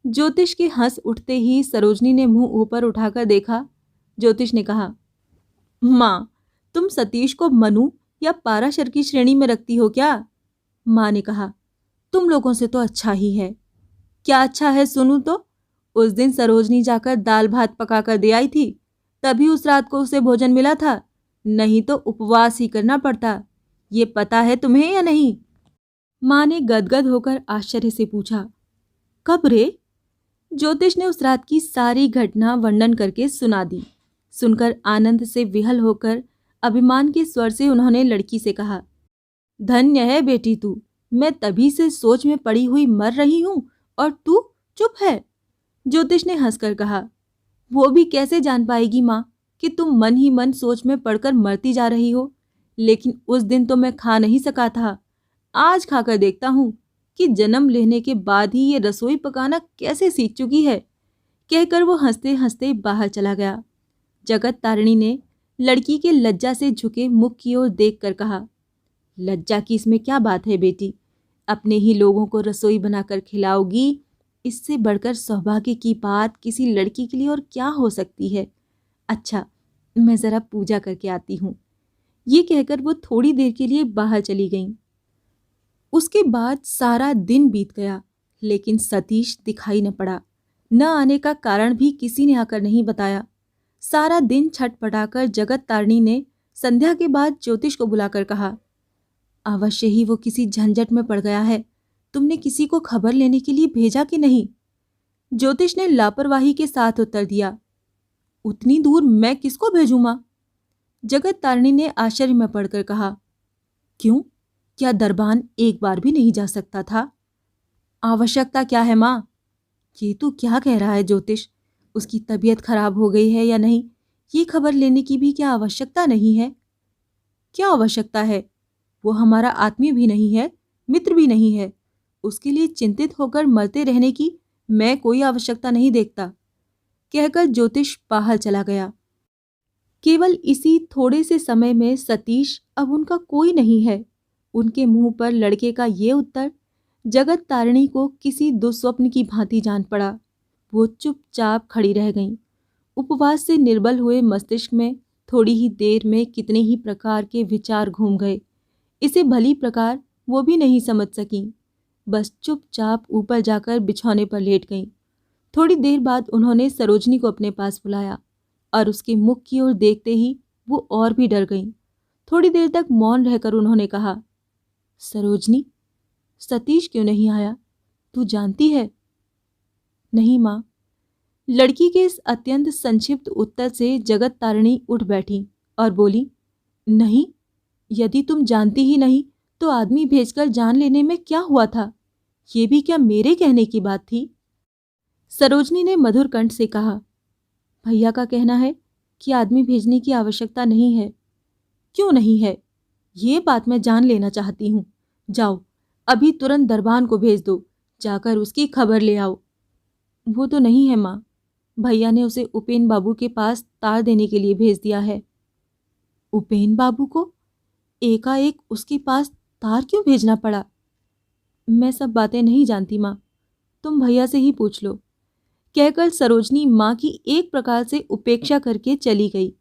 ज्योतिष के हंस उठते ही सरोजनी ने मुंह ऊपर उठाकर देखा। ज्योतिष ने कहा, माँ, तुम सतीश को मनु या पाराशर की श्रेणी में रखती हो क्या? माँ ने कहा, तुम लोगों से तो अच्छा ही है। क्या अच्छा है सुनूं तो? उस दिन सरोजनी जाकर दाल भात पका कर दे आई थी, तभी उस रात को उसे भोजन मिला था, नहीं तो उपवास ही करना पड़ता। ये पता है तुम्हें या नहीं? माँ ने गदगद होकर आश्चर्य से पूछा। कब रे? ज्योतिष ने उस रात की सारी घटना वर्णन करके सुना दी। सुनकर आनंद से विहल होकर अभिमान के स्वर से उन्होंने लड़की से कहा, धन्य है बेटी तू। मैं तभी से सोच में पड़ी हुई मर रही हूं और तू चुप है। ज्योतिष ने हंसकर कहा, वो भी कैसे जान पाएगी माँ कि तुम मन ही मन सोच में पड़कर मरती जा रही हो। लेकिन उस दिन तो मैं खा नहीं सका था, आज खाकर देखता हूं कि जन्म लेने के बाद ही ये रसोई पकाना कैसे सीख चुकी है। कहकर वो हंसते हंसते बाहर चला गया। जगत तारिणी ने लड़की के लज्जा से झुके मुख की ओर देखकर कहा, लज्जा की इसमें क्या बात है बेटी? अपने ही लोगों को रसोई बनाकर खिलाओगी, इससे बढ़कर सौभाग्य की बात किसी लड़की के लिए और क्या हो सकती है। अच्छा, मैं जरा पूजा करके आती हूँ। ये कहकर वो थोड़ी देर के लिए बाहर चली गईं। उसके बाद सारा दिन बीत गया, लेकिन सतीश दिखाई न पड़ा। न आने का कारण भी किसी ने आकर नहीं बताया। सारा दिन छटपटाकर जगत तारिणी ने संध्या के बाद ज्योतिष को बुलाकर कहा, अवश्य ही वो किसी झंझट में पड़ गया है। तुमने किसी को खबर लेने के लिए भेजा कि नहीं? ज्योतिष ने लापरवाही के साथ उत्तर दिया, उतनी दूर मैं किसको भेजूं माँ? जगत तारिणी ने आश्चर्य में पड़कर कहा, क्यों, क्या दरबान एक बार भी नहीं जा सकता था? आवश्यकता क्या है माँ? ये तू क्या कह रहा है ज्योतिष? उसकी तबीयत खराब हो गई है या नहीं, ये खबर लेने की भी क्या आवश्यकता नहीं है? क्या आवश्यकता है? वो हमारा आत्मीय भी नहीं है, मित्र भी नहीं है। उसके लिए चिंतित होकर मरते रहने की मैं कोई आवश्यकता नहीं देखता। कहकर ज्योतिष बाहर चला गया। केवल इसी थोड़े से समय में सतीश अब उनका कोई नहीं है। उनके मुंह पर लड़के का ये उत्तर जगत तारिणी को किसी दुस्वप्न की भांति जान पड़ा। वो चुपचाप खड़ी रह गईं। उपवास से निर्बल हुए मस्तिष्क में थोड़ी ही देर में कितने ही प्रकार के विचार घूम गए। इसे भली प्रकार वो भी नहीं समझ सकीं। बस चुपचाप ऊपर जाकर बिछौने पर लेट गईं। थोड़ी देर बाद उन्होंने सरोजनी को अपने पास बुलाया और उसके मुख की ओर देखते ही वो और भी डर गईं। थोड़ी देर तक मौन रहकर उन्होंने कहा, सरोजनी, सतीश क्यों नहीं आया? तू जानती है? नहीं माँ। लड़की के इस अत्यंत संक्षिप्त उत्तर से जगत तारिणी उठ बैठी और बोली, नहीं, यदि तुम जानती ही नहीं तो आदमी भेजकर जान लेने में क्या हुआ था? ये भी क्या मेरे कहने की बात थी? सरोजनी ने मधुर कंठ से कहा, भैया का कहना है कि आदमी भेजने की आवश्यकता नहीं है। क्यों नहीं है? ये बात मैं जान लेना चाहती हूँ। जाओ, अभी तुरंत दरबान को भेज दो, जाकर उसकी खबर ले आओ। वो तो नहीं है माँ, भैया ने उसे उपेन बाबू के पास तार देने के लिए भेज दिया है। उपेन बाबू को एकाएक उसके पास तार क्यों भेजना पड़ा? मैं सब बातें नहीं जानती माँ, तुम भैया से ही पूछ लो। कहकर सरोजनी माँ की एक प्रकार से उपेक्षा करके चली गई।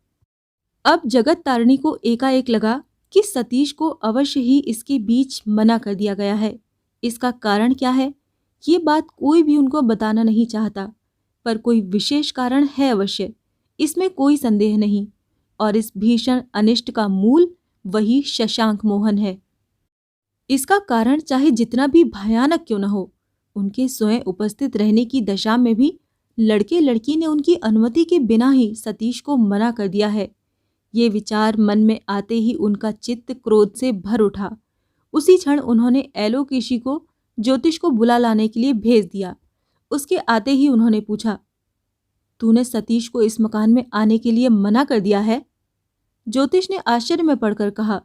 अब जगत तारिणी को एकाएक लगा कि सतीश को अवश्य ही इसके बीच मना कर दिया गया है। इसका कारण क्या है, ये बात कोई भी उनको बताना नहीं चाहता, पर कोई विशेष कारण है अवश्य, इसमें कोई संदेह नहीं। और इस भीषण अनिष्ट का मूल वही शशांक मोहन है। इसका कारण चाहे जितना भी भयानक क्यों न हो, उनके स्वयं उपस्थित रहने की दशा में भी लड़के लड़की ने उनकी अनुमति के बिना ही सतीश को मना कर दिया है। ये विचार मन में आते ही उनका चित्त क्रोध से भर उठा। उसी क्षण उन्होंने एलोकेशी को ज्योतिष को बुला लाने के लिए भेज दिया। उसके आते ही उन्होंने पूछा, तूने सतीश को इस मकान में आने के लिए मना कर दिया है? ज्योतिष ने आश्चर्य में पड़कर कहा,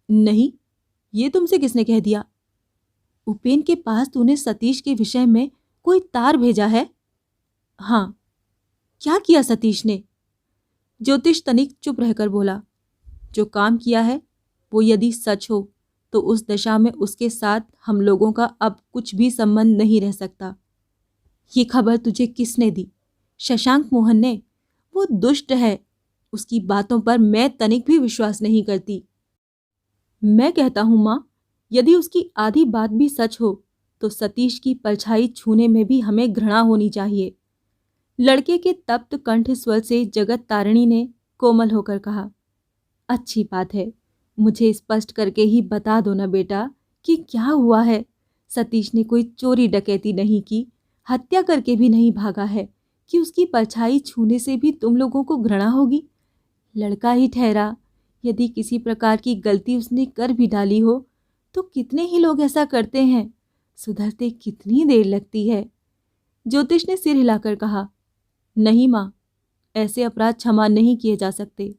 नहीं, ये तुमसे किसने कह दिया? उपेन के पास तूने सतीश के विषय में कोई तार भेजा है? हाँ। क्या किया सतीश ने? ज्योतिष तनिक चुप रहकर बोला, जो काम किया है वो यदि सच हो तो उस दशा में उसके साथ हम लोगों का अब कुछ भी संबंध नहीं रह सकता। ये खबर तुझे किसने दी? शशांक मोहन ने। वो दुष्ट है, उसकी बातों पर मैं तनिक भी विश्वास नहीं करती। मैं कहता हूं मां, यदि उसकी आधी बात भी सच हो तो सतीश की परछाई छूने में भी हमें घृणा होनी चाहिए। लड़के के तप्त कंठ स्वर से जगत तारिणी ने कोमल होकर कहा, अच्छी बात है, मुझे स्पष्ट करके ही बता दो ना बेटा कि क्या हुआ है। सतीश ने कोई चोरी डकैती नहीं की, हत्या करके भी नहीं भागा है कि उसकी परछाई छूने से भी तुम लोगों को घृणा होगी। लड़का ही ठहरा, यदि किसी प्रकार की गलती उसने कर भी डाली हो तो कितने ही लोग ऐसा करते हैं, सुधरते कितनी देर लगती है। ज्योतिष ने सिर हिलाकर कहा, नहीं माँ, ऐसे अपराध क्षमा नहीं किए जा सकते।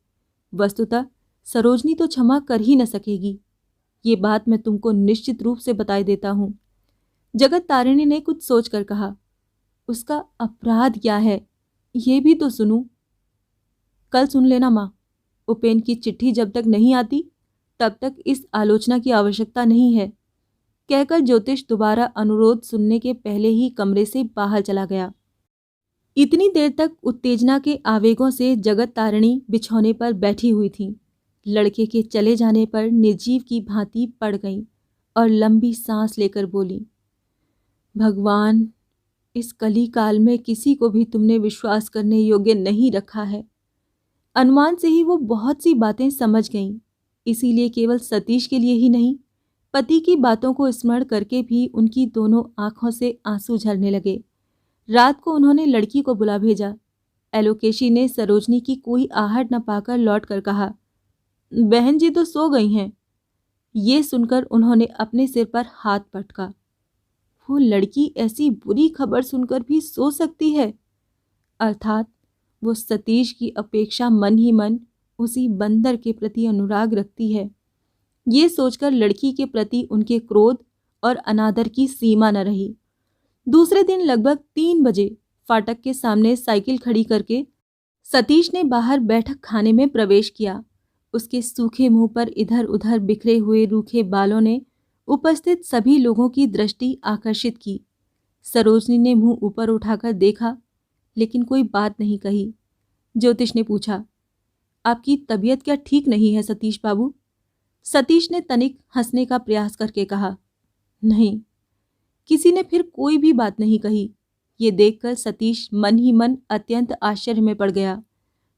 वस्तुतः सरोजनी तो क्षमा कर ही न सकेगी, ये बात मैं तुमको निश्चित रूप से बताए देता हूं। जगत तारिणी ने कुछ सोचकर कहा, उसका अपराध क्या है, ये भी तो सुनूं। कल सुन लेना माँ, उपेन की चिट्ठी जब तक नहीं आती तब तक इस आलोचना की आवश्यकता नहीं है, कहकर ज्योतिष दोबारा अनुरोध सुनने के पहले ही कमरे से बाहर चला गया। इतनी देर तक उत्तेजना के आवेगों से जगत तारिणी बिछौने पर बैठी हुई थी। लड़के के चले जाने पर निर्जीव की भांति पड़ गईं और लंबी सांस लेकर बोली, भगवान, इस कली काल में किसी को भी तुमने विश्वास करने योग्य नहीं रखा है। अनुमान से ही वो बहुत सी बातें समझ गईं, इसीलिए केवल सतीश के लिए ही नहीं, पति की बातों को स्मरण करके भी उनकी दोनों आंखों से आंसू झरने लगे। रात को उन्होंने लड़की को बुला भेजा। एलोकेशी ने सरोजनी की कोई आहट न पाकर लौट कर कहा, बहन जी तो सो गई हैं। ये सुनकर उन्होंने अपने सिर पर हाथ पटका। वो लड़की ऐसी बुरी खबर सुनकर भी सो सकती है, अर्थात वो सतीश की अपेक्षा मन ही मन उसी बंदर के प्रति अनुराग रखती है। ये सोचकर लड़की के प्रति उनके क्रोध और अनादर की सीमा न रही। दूसरे दिन लगभग 3 बजे फाटक के सामने साइकिल खड़ी करके सतीश ने बाहर बैठक खाने में प्रवेश किया। उसके सूखे मुंह पर इधर उधर बिखरे हुए रूखे बालों ने उपस्थित सभी लोगों की दृष्टि आकर्षित की। सरोजनी ने मुंह ऊपर उठाकर देखा, लेकिन कोई बात नहीं कही। ज्योतिष ने पूछा, आपकी तबीयत क्या ठीक नहीं है सतीश बाबू? सतीश ने तनिक हंसने का प्रयास करके कहा, नहीं। किसी ने फिर कोई भी बात नहीं कही। ये देखकर सतीश मन ही मन अत्यंत आश्चर्य में पड़ गया।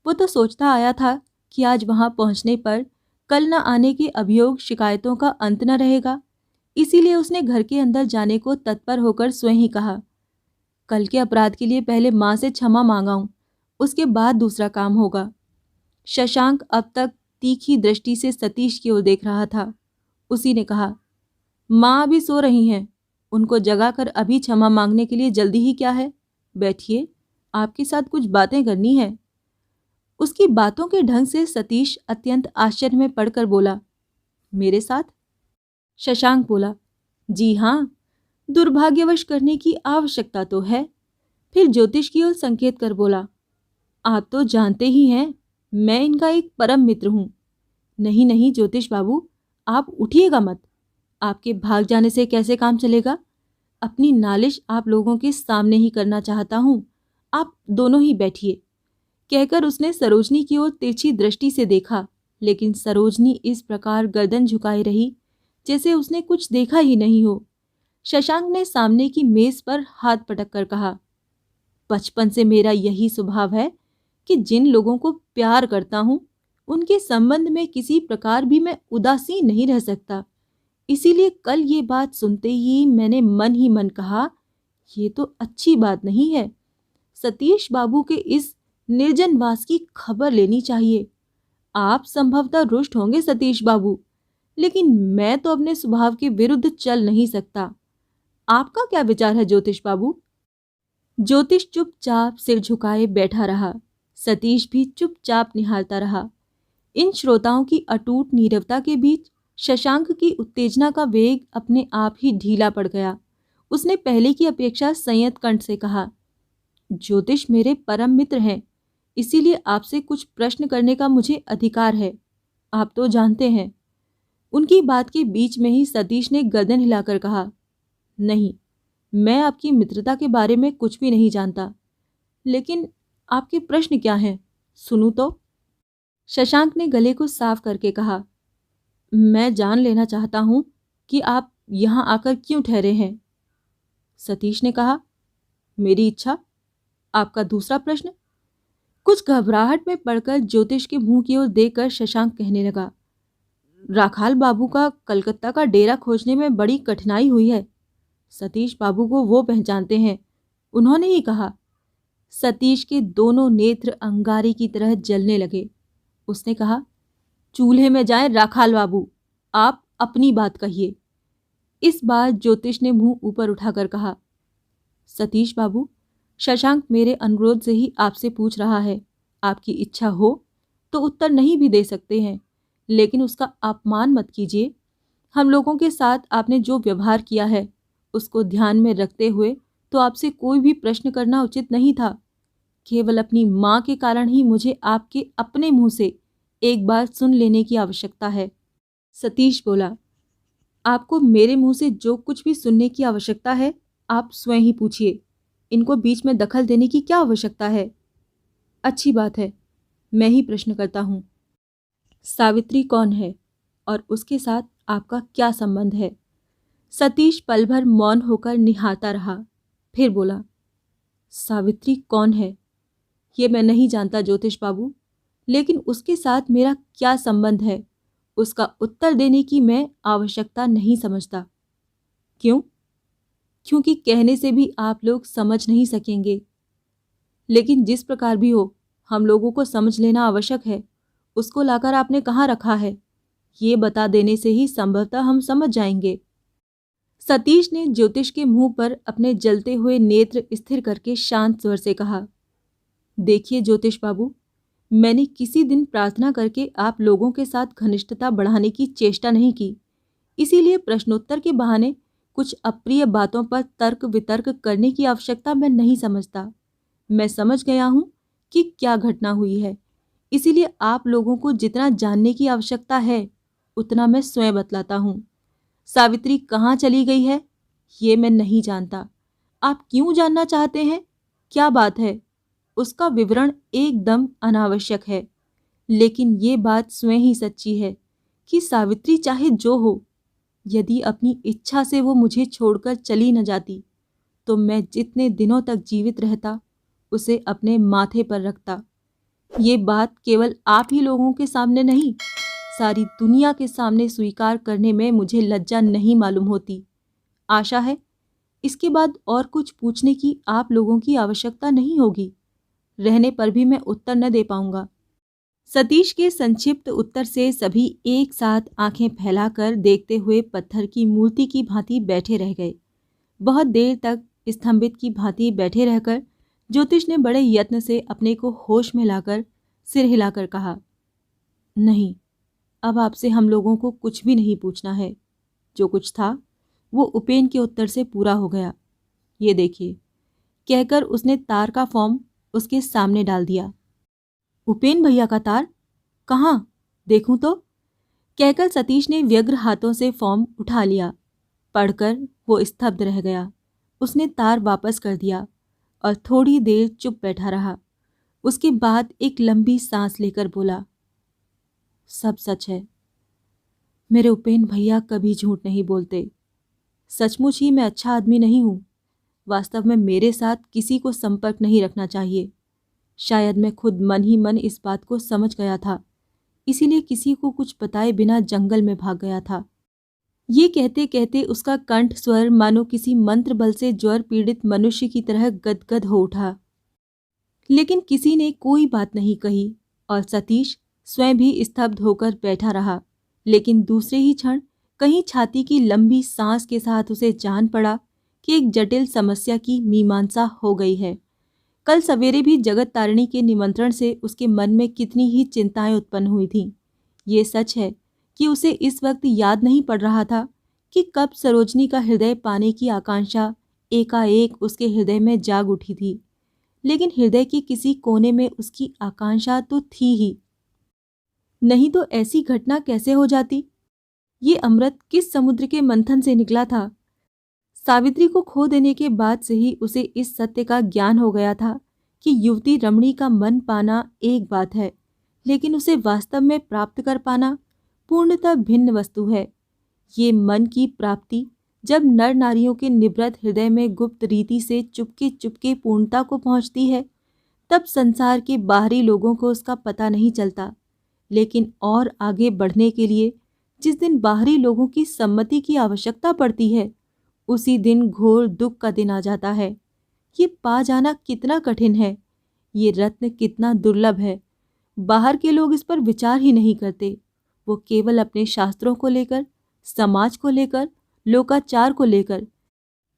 वो तो सोचता आया था कि आज वहां पहुंचने पर कल न आने के अभियोग शिकायतों का अंत न रहेगा, इसीलिए उसने घर के अंदर जाने को तत्पर होकर स्वयं ही कहा, कल के अपराध के लिए पहले माँ से क्षमा मांगाऊं, उसके बाद दूसरा काम होगा। शशांक अब तक तीखी दृष्टि से सतीश की ओर देख रहा था। उसी ने कहा, माँ अभी सो रही हैं, उनको जगाकर अभी क्षमा मांगने के लिए जल्दी ही क्या है, बैठिए, आपके साथ कुछ बातें करनी है। उसकी बातों के ढंग से सतीश अत्यंत आश्चर्य में पड़कर बोला, मेरे साथ? शशांक बोला, जी हाँ, दुर्भाग्यवश करने की आवश्यकता तो है। फिर ज्योतिष की ओर संकेत कर बोला, आप तो जानते ही हैं मैं इनका एक परम मित्र हूं। नहीं नहीं ज्योतिष बाबू, आप उठिएगा मत, आपके भाग जाने से कैसे काम चलेगा। अपनी नालिश आप लोगों के सामने ही करना चाहता हूं, आप दोनों ही बैठिए, कहकर उसने सरोजनी की ओर तिरछी दृष्टि से देखा, लेकिन सरोजनी इस प्रकार गर्दन झुकाए रही जैसे उसने कुछ देखा ही नहीं हो। शशांक ने सामने की मेज पर हाथ पटक कर कहा, बचपन से मेरा यही स्वभाव है कि जिन लोगों को प्यार करता हूं उनके संबंध में किसी प्रकार भी मैं उदासीन नहीं रह सकता। इसीलिए कल ये बात सुनते ही मैंने मन ही मन कहा, ये तो अच्छी बात नहीं है, सतीश बाबू के इस निर्जनवास की खबर लेनी चाहिए। आप संभवतः रुष्ट होंगे सतीश बाबू, लेकिन मैं तो अपने स्वभाव के विरुद्ध चल नहीं सकता। आपका क्या विचार है ज्योतिष बाबू? ज्योतिष चुपचाप सिर झुकाए बैठा रहा। सतीश भी चुपचाप निहारता रहा। इन श्रोताओं की अटूट नीरवता के बीच शशांक की उत्तेजना का वेग अपने आप ही ढीला पड़ गया। उसने पहले की अपेक्षा संयत कंठ से कहा, ज्योतिष मेरे परम मित्र हैं, इसीलिए आपसे कुछ प्रश्न करने का मुझे अधिकार है, आप तो जानते हैं। उनकी बात के बीच में ही सतीश ने गर्दन हिलाकर कहा, नहीं, मैं आपकी मित्रता के बारे में कुछ भी नहीं जानता, लेकिन आपके प्रश्न क्या हैं, सुनूं तो। शशांक ने गले को साफ करके कहा, मैं जान लेना चाहता हूं कि आप यहां आकर क्यों ठहरे हैं। सतीश ने कहा, मेरी इच्छा। आपका दूसरा प्रश्न। कुछ घबराहट में पड़कर ज्योतिष के मुंह की ओर देखकर शशांक कहने लगा, राखाल बाबू का कलकत्ता का डेरा खोजने में बड़ी कठिनाई हुई है। सतीश बाबू को वो पहचानते हैं, उन्होंने ही कहा। सतीश के दोनों नेत्र अंगारे की तरह जलने लगे। उसने कहा, चूल्हे में जाएं राखाल बाबू, आप अपनी बात कहिए। इस बार ज्योतिष ने मुंह ऊपर उठाकर कहा, सतीश बाबू, शशांक मेरे अनुरोध से ही आपसे पूछ रहा है। आपकी इच्छा हो तो उत्तर नहीं भी दे सकते हैं, लेकिन उसका अपमान मत कीजिए। हम लोगों के साथ आपने जो व्यवहार किया है उसको ध्यान में रखते हुए तो आपसे कोई भी प्रश्न करना उचित नहीं था। केवल अपनी माँ के कारण ही मुझे आपके अपने मुंह से एक बार सुन लेने की आवश्यकता है। सतीश बोला, आपको मेरे मुंह से जो कुछ भी सुनने की आवश्यकता है आप स्वयं ही पूछिए, इनको बीच में दखल देने की क्या आवश्यकता है। अच्छी बात है, मैं ही प्रश्न करता हूँ। सावित्री कौन है और उसके साथ आपका क्या संबंध है। सतीश पल भर मौन होकर निहारता रहा, फिर बोला, सावित्री कौन है ये मैं नहीं जानता ज्योतिष बाबू, लेकिन उसके साथ मेरा क्या संबंध है उसका उत्तर देने की मैं आवश्यकता नहीं समझता। क्यों? क्योंकि कहने से भी आप लोग समझ नहीं सकेंगे, लेकिन जिस प्रकार भी हो हम लोगों को समझ लेना आवश्यक है। उसको लाकर आपने कहाँ रखा है ये बता देने से ही संभवतः हम समझ जाएंगे। सतीश ने ज्योतिष के मुंह पर अपने जलते हुए नेत्र स्थिर करके शांत स्वर से कहा, देखिए ज्योतिष बाबू, मैंने किसी दिन प्रार्थना करके आप लोगों के साथ घनिष्ठता बढ़ाने की चेष्टा नहीं की, इसीलिए प्रश्नोत्तर के बहाने कुछ अप्रिय बातों पर तर्क वितर्क करने की आवश्यकता मैं नहीं समझता। मैं समझ गया हूं कि क्या घटना हुई है, इसीलिए आप लोगों को जितना जानने की आवश्यकता है उतना मैं स्वयं बतलाता हूं। सावित्री कहाँ चली गई है ये मैं नहीं जानता। आप क्यों जानना चाहते हैं, क्या बात है, उसका विवरण एकदम अनावश्यक है, लेकिन ये बात स्वयं ही सच्ची है कि सावित्री चाहे जो हो, यदि अपनी इच्छा से वो मुझे छोड़कर चली न जाती तो मैं जितने दिनों तक जीवित रहता उसे अपने माथे पर रखता। ये बात केवल आप ही लोगों के सामने नहीं, सारी दुनिया के सामने स्वीकार करने में मुझे लज्जा नहीं मालूम होती। आशा है इसके बाद और कुछ पूछने की आप लोगों की आवश्यकता नहीं होगी, रहने पर भी मैं उत्तर न दे पाऊंगा। सतीश के संक्षिप्त उत्तर से सभी एक साथ आंखें फैलाकर देखते हुए पत्थर की मूर्ति की भांति बैठे रह गए। बहुत देर तक स्तंभित की भांति बैठे रहकर ज्योतिष ने बड़े यत्न से अपने को होश में लाकर सिर हिलाकर कहा, नहीं, अब आपसे हम लोगों को कुछ भी नहीं पूछना है। जो कुछ था वो उपेन के उत्तर से पूरा हो गया। ये देखिए, कहकर उसने तार का फॉर्म उसके सामने डाल दिया। उपेन भैया का तार? कहाँ, देखूं तो, कहकर सतीश ने व्यग्र हाथों से फॉर्म उठा लिया। पढ़कर वो स्तब्ध रह गया। उसने तार वापस कर दिया और थोड़ी देर चुप बैठा रहा। उसके बाद एक लंबी सांस लेकर बोला, सब सच है। मेरे उपेन भैया कभी झूठ नहीं बोलते। सचमुच ही मैं अच्छा आदमी नहीं हूँ। वास्तव में मेरे साथ किसी को संपर्क नहीं रखना चाहिए। शायद मैं खुद मन ही मन इस बात को समझ गया था, इसीलिए किसी को कुछ बताए बिना जंगल में भाग गया था। ये कहते कहते उसका कंठ स्वर मानो किसी मंत्र बल से ज्वर पीड़ित मनुष्य की तरह गदगद हो उठा। लेकिन किसी ने कोई बात नहीं कही और सतीश स्वयं भी स्तब्ध होकर बैठा रहा। लेकिन दूसरे ही क्षण कहीं छाती की लंबी सांस के साथ उसे जान पड़ा कि एक जटिल समस्या की मीमांसा हो गई है। कल सवेरे भी जगत तारिणी के निमंत्रण से उसके मन में कितनी ही चिंताएं उत्पन्न हुई थीं, ये सच है कि उसे इस वक्त याद नहीं पड़ रहा था कि कब सरोजनी का हृदय पाने की आकांक्षा एकाएक उसके हृदय में जाग उठी थी। लेकिन हृदय के किसी कोने में उसकी आकांक्षा तो थी ही, नहीं तो ऐसी घटना कैसे हो जाती। ये अमृत किस समुद्र के मंथन से निकला था। सावित्री को खो देने के बाद से ही उसे इस सत्य का ज्ञान हो गया था कि युवती रमणी का मन पाना एक बात है, लेकिन उसे वास्तव में प्राप्त कर पाना पूर्णतः भिन्न वस्तु है। ये मन की प्राप्ति जब नर नारियों के निवृत्त हृदय में गुप्त रीति से चुपके चुपके पूर्णता को पहुंचती है, तब संसार के बाहरी लोगों को उसका पता नहीं चलता। लेकिन और आगे बढ़ने के लिए जिस दिन बाहरी लोगों की सम्मति की आवश्यकता पड़ती है, उसी दिन घोर दुख का दिन आ जाता है। ये पा जाना कितना कठिन है, ये रत्न कितना दुर्लभ है। बाहर के लोग इस पर विचार ही नहीं करते। वो केवल अपने शास्त्रों को लेकर, समाज को लेकर, लोकाचार को लेकर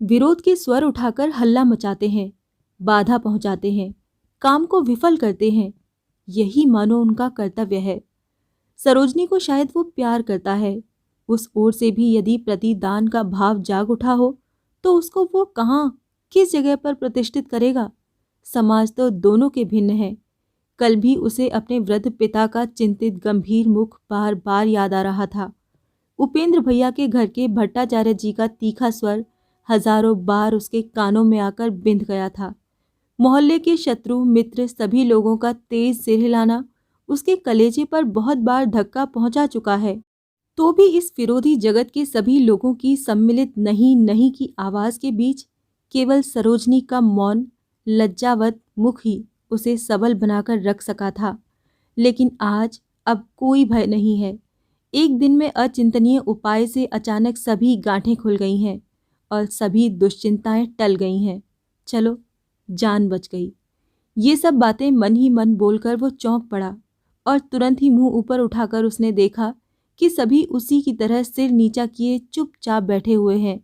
विरोध के स्वर उठाकर हल्ला मचाते हैं, बाधा पहुंचाते हैं, काम को विफल करते हैं। यही मानो उनका कर्तव्य है। सरोजनी को शायद वो प्यार करता है। उस ओर से भी यदि प्रतिदान का भाव जाग उठा हो तो उसको वो कहाँ, किस जगह पर प्रतिष्ठित करेगा। समाज तो दोनों के भिन्न है। कल भी उसे अपने वृद्ध पिता का चिंतित गंभीर मुख बार बार याद आ रहा था। उपेंद्र भैया के घर के भट्टाचार्य जी का तीखा स्वर हजारों बार उसके कानों में आकर बिंध गया था। मोहल्ले के शत्रु मित्र सभी लोगों का तेज सिर हिलाना उसके कलेजे पर बहुत बार धक्का पहुंचा चुका है। तो भी इस विरोधी जगत के सभी लोगों की सम्मिलित नहीं नहीं की आवाज के बीच केवल सरोजनी का मौन लज्जावत मुख ही उसे सबल बनाकर रख सका था। लेकिन आज अब कोई भय नहीं है। एक दिन में अचिंतनीय उपाय से अचानक सभी गांठें खुल गई हैं और सभी दुश्चिंताएं टल गई हैं। चलो, जान बच गई। ये सब बातें मन ही मन बोलकर वो चौंक पड़ा और तुरंत ही मुंह ऊपर उठाकर उसने देखा कि सभी उसी की तरह सिर नीचा किए चुपचाप बैठे हुए हैं।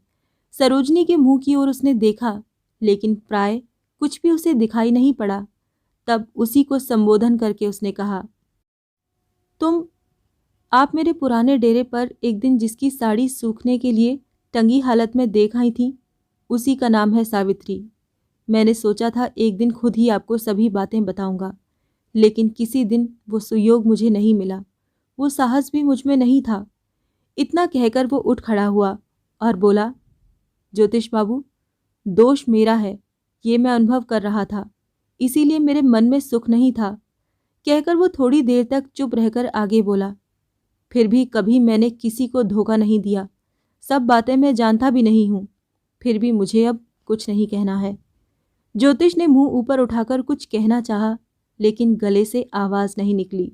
सरोजनी के मुंह की ओर उसने देखा, लेकिन प्राय कुछ भी उसे दिखाई नहीं पड़ा। तब उसी को संबोधन करके उसने कहा, आप मेरे पुराने डेरे पर एक दिन जिसकी साड़ी सूखने के लिए टंगी हालत में देख आई थी, उसी का नाम है सावित्री। मैंने सोचा था एक दिन खुद ही आपको सभी बातें बताऊंगा, लेकिन किसी दिन वो सुयोग मुझे नहीं मिला, वो साहस भी मुझ में नहीं था। इतना कहकर वो उठ खड़ा हुआ और बोला, ज्योतिष बाबू, दोष मेरा है, ये मैं अनुभव कर रहा था, इसीलिए मेरे मन में सुख नहीं था। कहकर वो थोड़ी देर तक चुप रहकर आगे बोला, फिर भी कभी मैंने किसी को धोखा नहीं दिया, सब बातें मैं जानता भी नहीं हूँ, फिर भी मुझे अब कुछ नहीं कहना है। ज्योतिष ने मुंह ऊपर उठाकर कुछ कहना चाहा, लेकिन गले से आवाज नहीं निकली।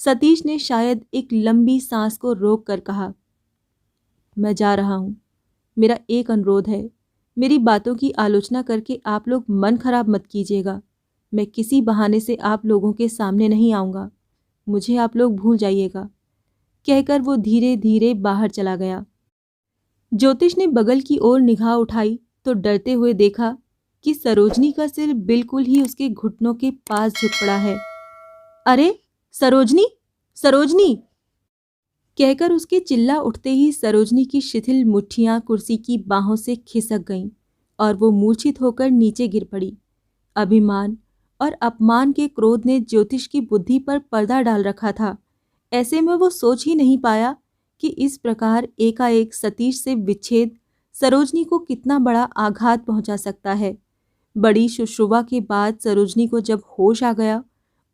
सतीश ने शायद एक लंबी सांस को रोक कर कहा, मैं जा रहा हूँ। मेरा एक अनुरोध है, मेरी बातों की आलोचना करके आप लोग मन खराब मत कीजिएगा। मैं किसी बहाने से आप लोगों के सामने नहीं आऊँगा, मुझे आप लोग भूल जाइएगा। कहकर वो धीरे धीरे बाहर चला गया। ज्योतिष ने बगल की ओर निगाह उठाई तो डरते हुए देखा कि सरोजनी का सिर बिल्कुल ही उसके घुटनों के पास झुक पड़ा है। अरे सरोजनी, सरोजनी! कहकर उसके चिल्ला उठते ही सरोजनी की शिथिल मुट्ठियां कुर्सी की बाहों से खिसक गईं और वो मूर्छित होकर नीचे गिर पड़ी। अभिमान और अपमान के क्रोध ने ज्योतिष की बुद्धि पर पर्दा डाल रखा था। ऐसे में वो सोच ही नहीं पाया कि इस प्रकार एकाएक सतीश से विच्छेद सरोजनी को कितना बड़ा आघात पहुंचा सकता है। बड़ी शुश्रुवा के बाद सरोजनी को जब होश आ गया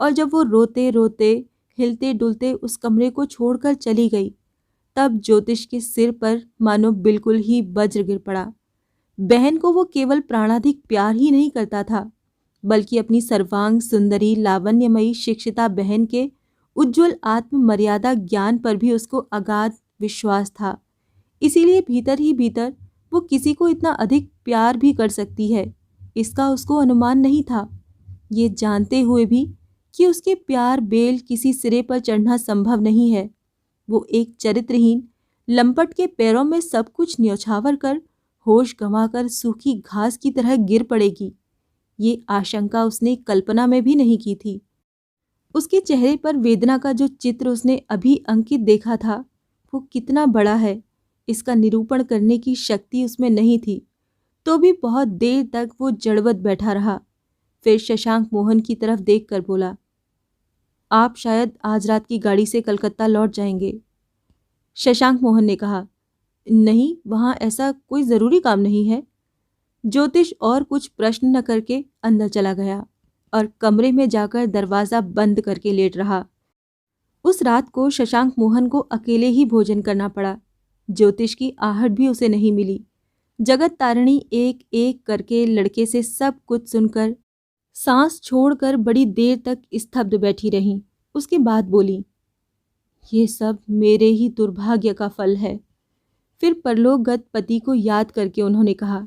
और जब वो रोते रोते हिलते डुलते उस कमरे को छोड़कर चली गई, तब ज्योतिष के सिर पर मानो बिल्कुल ही वज्र गिर पड़ा। बहन को वो केवल प्राणाधिक प्यार ही नहीं करता था, बल्कि अपनी सर्वांग सुंदरी लावण्यमयी शिक्षिता बहन के उज्ज्वल आत्म मर्यादा ज्ञान पर भी उसको अगाध विश्वास था। इसीलिए भीतर ही भीतर वो किसी को इतना अधिक प्यार भी कर सकती है, इसका उसको अनुमान नहीं था। ये जानते हुए भी कि उसके प्यार बेल किसी सिरे पर चढ़ना संभव नहीं है, वो एक चरित्रहीन लंपट के पैरों में सब कुछ न्यौछावर कर होश गंवाकर सूखी घास की तरह गिर पड़ेगी, ये आशंका उसने कल्पना में भी नहीं की थी। उसके चेहरे पर वेदना का जो चित्र उसने अभी अंकित देखा था, वो कितना बड़ा है, इसका निरूपण करने की शक्ति उसमें नहीं थी। तो भी बहुत देर तक वो जड़वत बैठा रहा। फिर शशांक मोहन की तरफ देखकर बोला, आप शायद आज रात की गाड़ी से कलकत्ता लौट जाएंगे। शशांक मोहन ने कहा, नहीं, वहां ऐसा कोई जरूरी काम नहीं है। ज्योतिष और कुछ प्रश्न न करके अंदर चला गया और कमरे में जाकर दरवाजा बंद करके लेट रहा। उस रात को शशांक मोहन को अकेले ही भोजन करना पड़ा। ज्योतिष की आहट भी उसे नहीं मिली। जगत तारिणी एक एक करके लड़के से सब कुछ सुनकर सांस छोड़कर बड़ी देर तक स्तब्ध बैठी रहीं। उसके बाद बोली, ये सब मेरे ही दुर्भाग्य का फल है। फिर परलोकगत पति को याद करके उन्होंने कहा,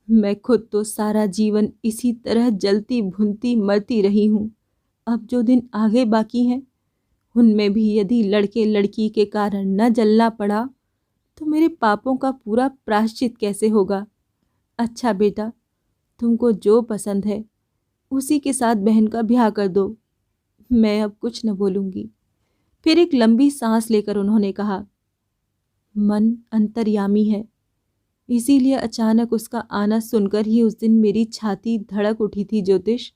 मैं खुद तो सारा जीवन इसी तरह जलती भुनती मरती रही हूँ। अब जो दिन आगे बाकी हैं, उनमें भी यदि लड़के लड़की के कारण न जलना पड़ा तो मेरे पापों का पूरा प्रायश्चित कैसे होगा। अच्छा बेटा, तुमको जो पसंद है उसी के साथ बहन का ब्याह कर दो। मैं अब कुछ न बोलूंगी। फिर एक लंबी सांस लेकर उन्होंने कहा, मन अंतर्यामी है, इसीलिए अचानक उसका आना सुनकर ही उस दिन मेरी छाती धड़क उठी थी ज्योतिष।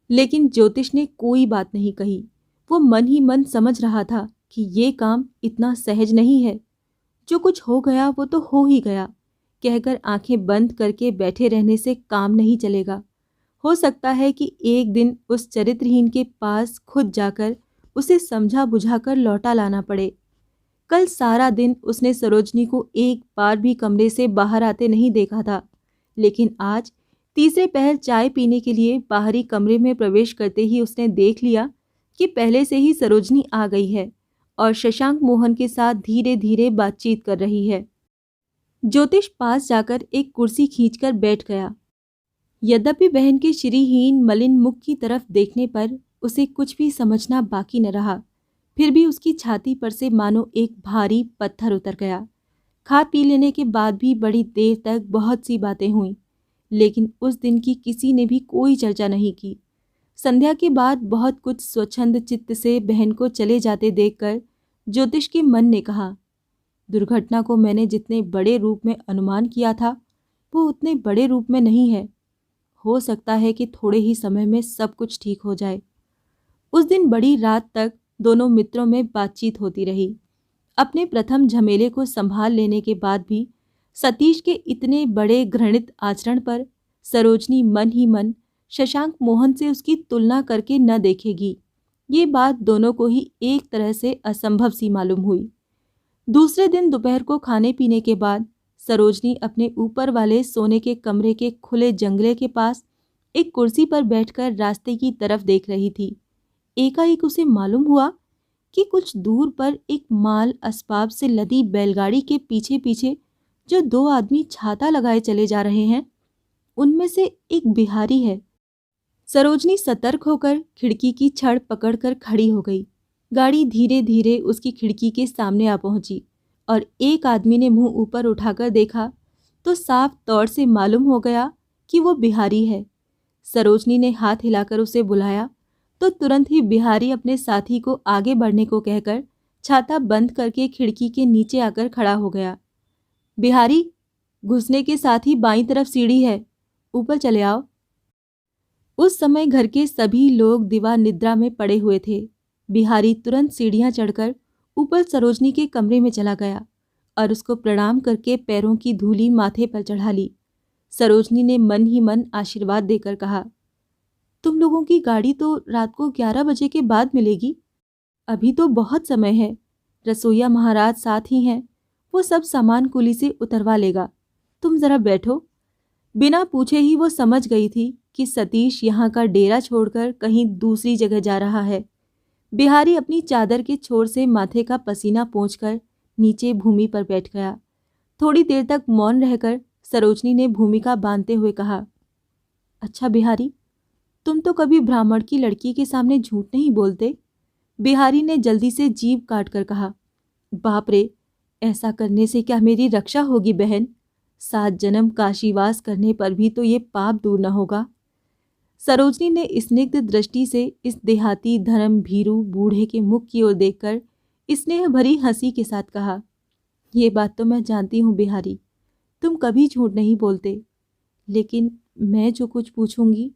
लेकिन ज्योतिष ने कोई बात नहीं कही। वो मन ही मन समझ रहा था कि ये काम इतना सहज नहीं है। जो कुछ हो गया वो तो हो ही गया। कहकर आंखें बंद करके बैठे रहने से काम नहीं चलेगा। हो सकता है कि एक दिन उस चरित्रहीन के पास खुद जाकर उसे समझा बुझाकर लौटा लाना पड़े। कल सारा दिन उसने सरोजनी को एक बार भी कमरे से बाहर आते नहीं देखा था, लेकिन आज तीसरे पहर चाय पीने के लिए बाहरी कमरे में प्रवेश करते ही उसने देख लिया कि पहले से ही सरोजनी आ गई है और शशांक मोहन के साथ धीरे धीरे बातचीत कर रही है। ज्योतिष पास जाकर एक कुर्सी खींचकर बैठ गया। यद्यपि बहन के श्रीहीन मलिन मुख की तरफ देखने पर उसे कुछ भी समझना बाकी न रहा, फिर भी उसकी छाती पर से मानो एक भारी पत्थर उतर गया। खा पी लेने के बाद भी बड़ी देर तक बहुत सी बातें हुईं, लेकिन उस दिन की किसी ने भी कोई चर्चा नहीं की। संध्या के बाद बहुत कुछ स्वच्छंद चित्त से बहन को चले जाते देखकर ज्योतिष के मन ने कहा, दुर्घटना को मैंने जितने बड़े रूप में अनुमान किया था वो उतने बड़े रूप में नहीं है। हो सकता है कि थोड़े ही समय में सब कुछ ठीक हो जाए। उस दिन बड़ी रात तक दोनों मित्रों में बातचीत होती रही। अपने प्रथम झमेले को संभाल लेने के बाद भी सतीश के इतने बड़े घृणित आचरण पर सरोजनी मन ही मन शशांक मोहन से उसकी तुलना करके न देखेगी। ये बात दोनों को ही एक तरह से असंभव सी मालूम हुई। दूसरे दिन दोपहर को खाने पीने के बाद सरोजनी अपने ऊपर वाले सोने के कमरे के खुले जंगले के पास एक कुर्सी पर बैठकर रास्ते की तरफ देख रही थी। एकाएक उसे मालूम हुआ कि कुछ दूर पर एक माल असबाब से लदी बैलगाड़ी के पीछे पीछे जो दो आदमी छाता लगाए चले जा रहे हैं, उनमें से एक बिहारी है। सरोजनी सतर्क होकर खिड़की की छड़ पकड़कर खड़ी हो गई। गाड़ी धीरे धीरे उसकी खिड़की के सामने आ पहुंची और एक आदमी ने मुंह ऊपर उठाकर देखा तो साफ तौर से मालूम हो गया कि वो बिहारी है। सरोजनी ने हाथ हिलाकर उसे बुलाया तो तुरंत ही बिहारी अपने साथी को आगे बढ़ने को कहकर छाता बंद करके खिड़की के नीचे आकर खड़ा हो गया। बिहारी, घुसने के साथ ही बाईं तरफ सीढ़ी है, ऊपर चले आओ। उस समय घर के सभी लोग दीवा निद्रा में पड़े हुए थे। बिहारी तुरंत सीढ़ियां चढ़कर ऊपर सरोजनी के कमरे में चला गया और उसको प्रणाम करके पैरों की धूली माथे पर चढ़ा ली। सरोजनी ने मन ही मन आशीर्वाद देकर कहा, तुम लोगों की गाड़ी तो रात को 11 बजे के बाद मिलेगी। अभी तो बहुत समय है। रसोईया महाराज साथ ही हैं, वो सब सामान कुली से उतरवा लेगा। तुम जरा बैठो। बिना पूछे ही वो समझ गई थी कि सतीश यहाँ का डेरा छोड़कर कहीं दूसरी जगह जा रहा है। बिहारी अपनी चादर के छोर से माथे का पसीना पोंछकर नीचे भूमि पर बैठ गया। थोड़ी देर तक मौन रहकर सरोजनी ने भूमिका बांधते हुए कहा, अच्छा बिहारी, तुम तो कभी ब्राह्मण की लड़की के सामने झूठ नहीं बोलते। बिहारी ने जल्दी से जीभ काट कर कहा, बाप रे, ऐसा करने से क्या मेरी रक्षा होगी बहन? 7 जन्म काशीवास करने पर भी तो ये पाप दूर न होगा। सरोजनी ने स्निग्ध दृष्टि से इस देहाती धर्म भीरू बूढ़े के मुख की ओर देखकर स्नेह भरी हंसी के साथ कहा, ये बात तो मैं जानती हूँ बिहारी, तुम कभी झूठ नहीं बोलते, लेकिन मैं जो कुछ पूछूंगी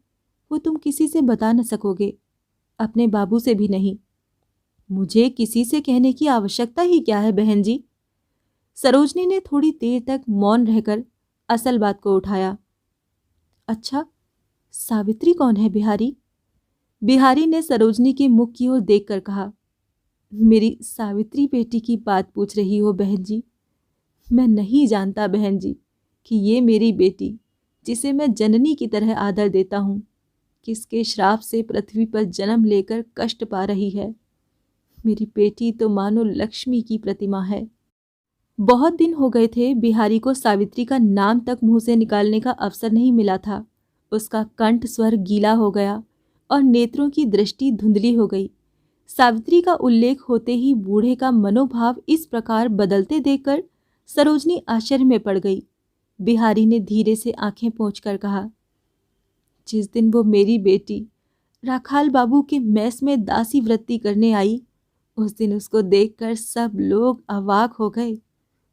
वो तुम किसी से बता न सकोगे, अपने बाबू से भी नहीं। मुझे किसी से कहने की आवश्यकता ही क्या है बहन जी? सरोजनी ने थोड़ी देर तक मौन रहकर असल बात को उठाया। अच्छा, सावित्री कौन है बिहारी? बिहारी ने सरोजनी के मुख की ओर देखकर कहा, मेरी सावित्री बेटी की बात पूछ रही हो बहन जी? मैं नहीं जानता बहन जी कि ये मेरी बेटी, जिसे मैं जननी की तरह आदर देता हूँ, किसके श्राप से पृथ्वी पर जन्म लेकर कष्ट पा रही है। मेरी बेटी तो मानो लक्ष्मी की प्रतिमा है। बहुत दिन हो गए थे बिहारी को सावित्री का नाम तक मुंह से निकालने का अवसर नहीं मिला था। उसका कंठ स्वर गीला हो गया और नेत्रों की दृष्टि धुंधली हो गई। सावित्री का उल्लेख होते ही बूढ़े का मनोभाव इस प्रकार बदलते देखकर सरोजनी आश्चर्य में पड़ गई। बिहारी ने धीरे से आंखें पोंछकर कहा, जिस दिन वो मेरी बेटी राखाल बाबू के मैस में दासी वृत्ति करने आई, उस दिन उसको देखकर सब लोग अवाक हो गए।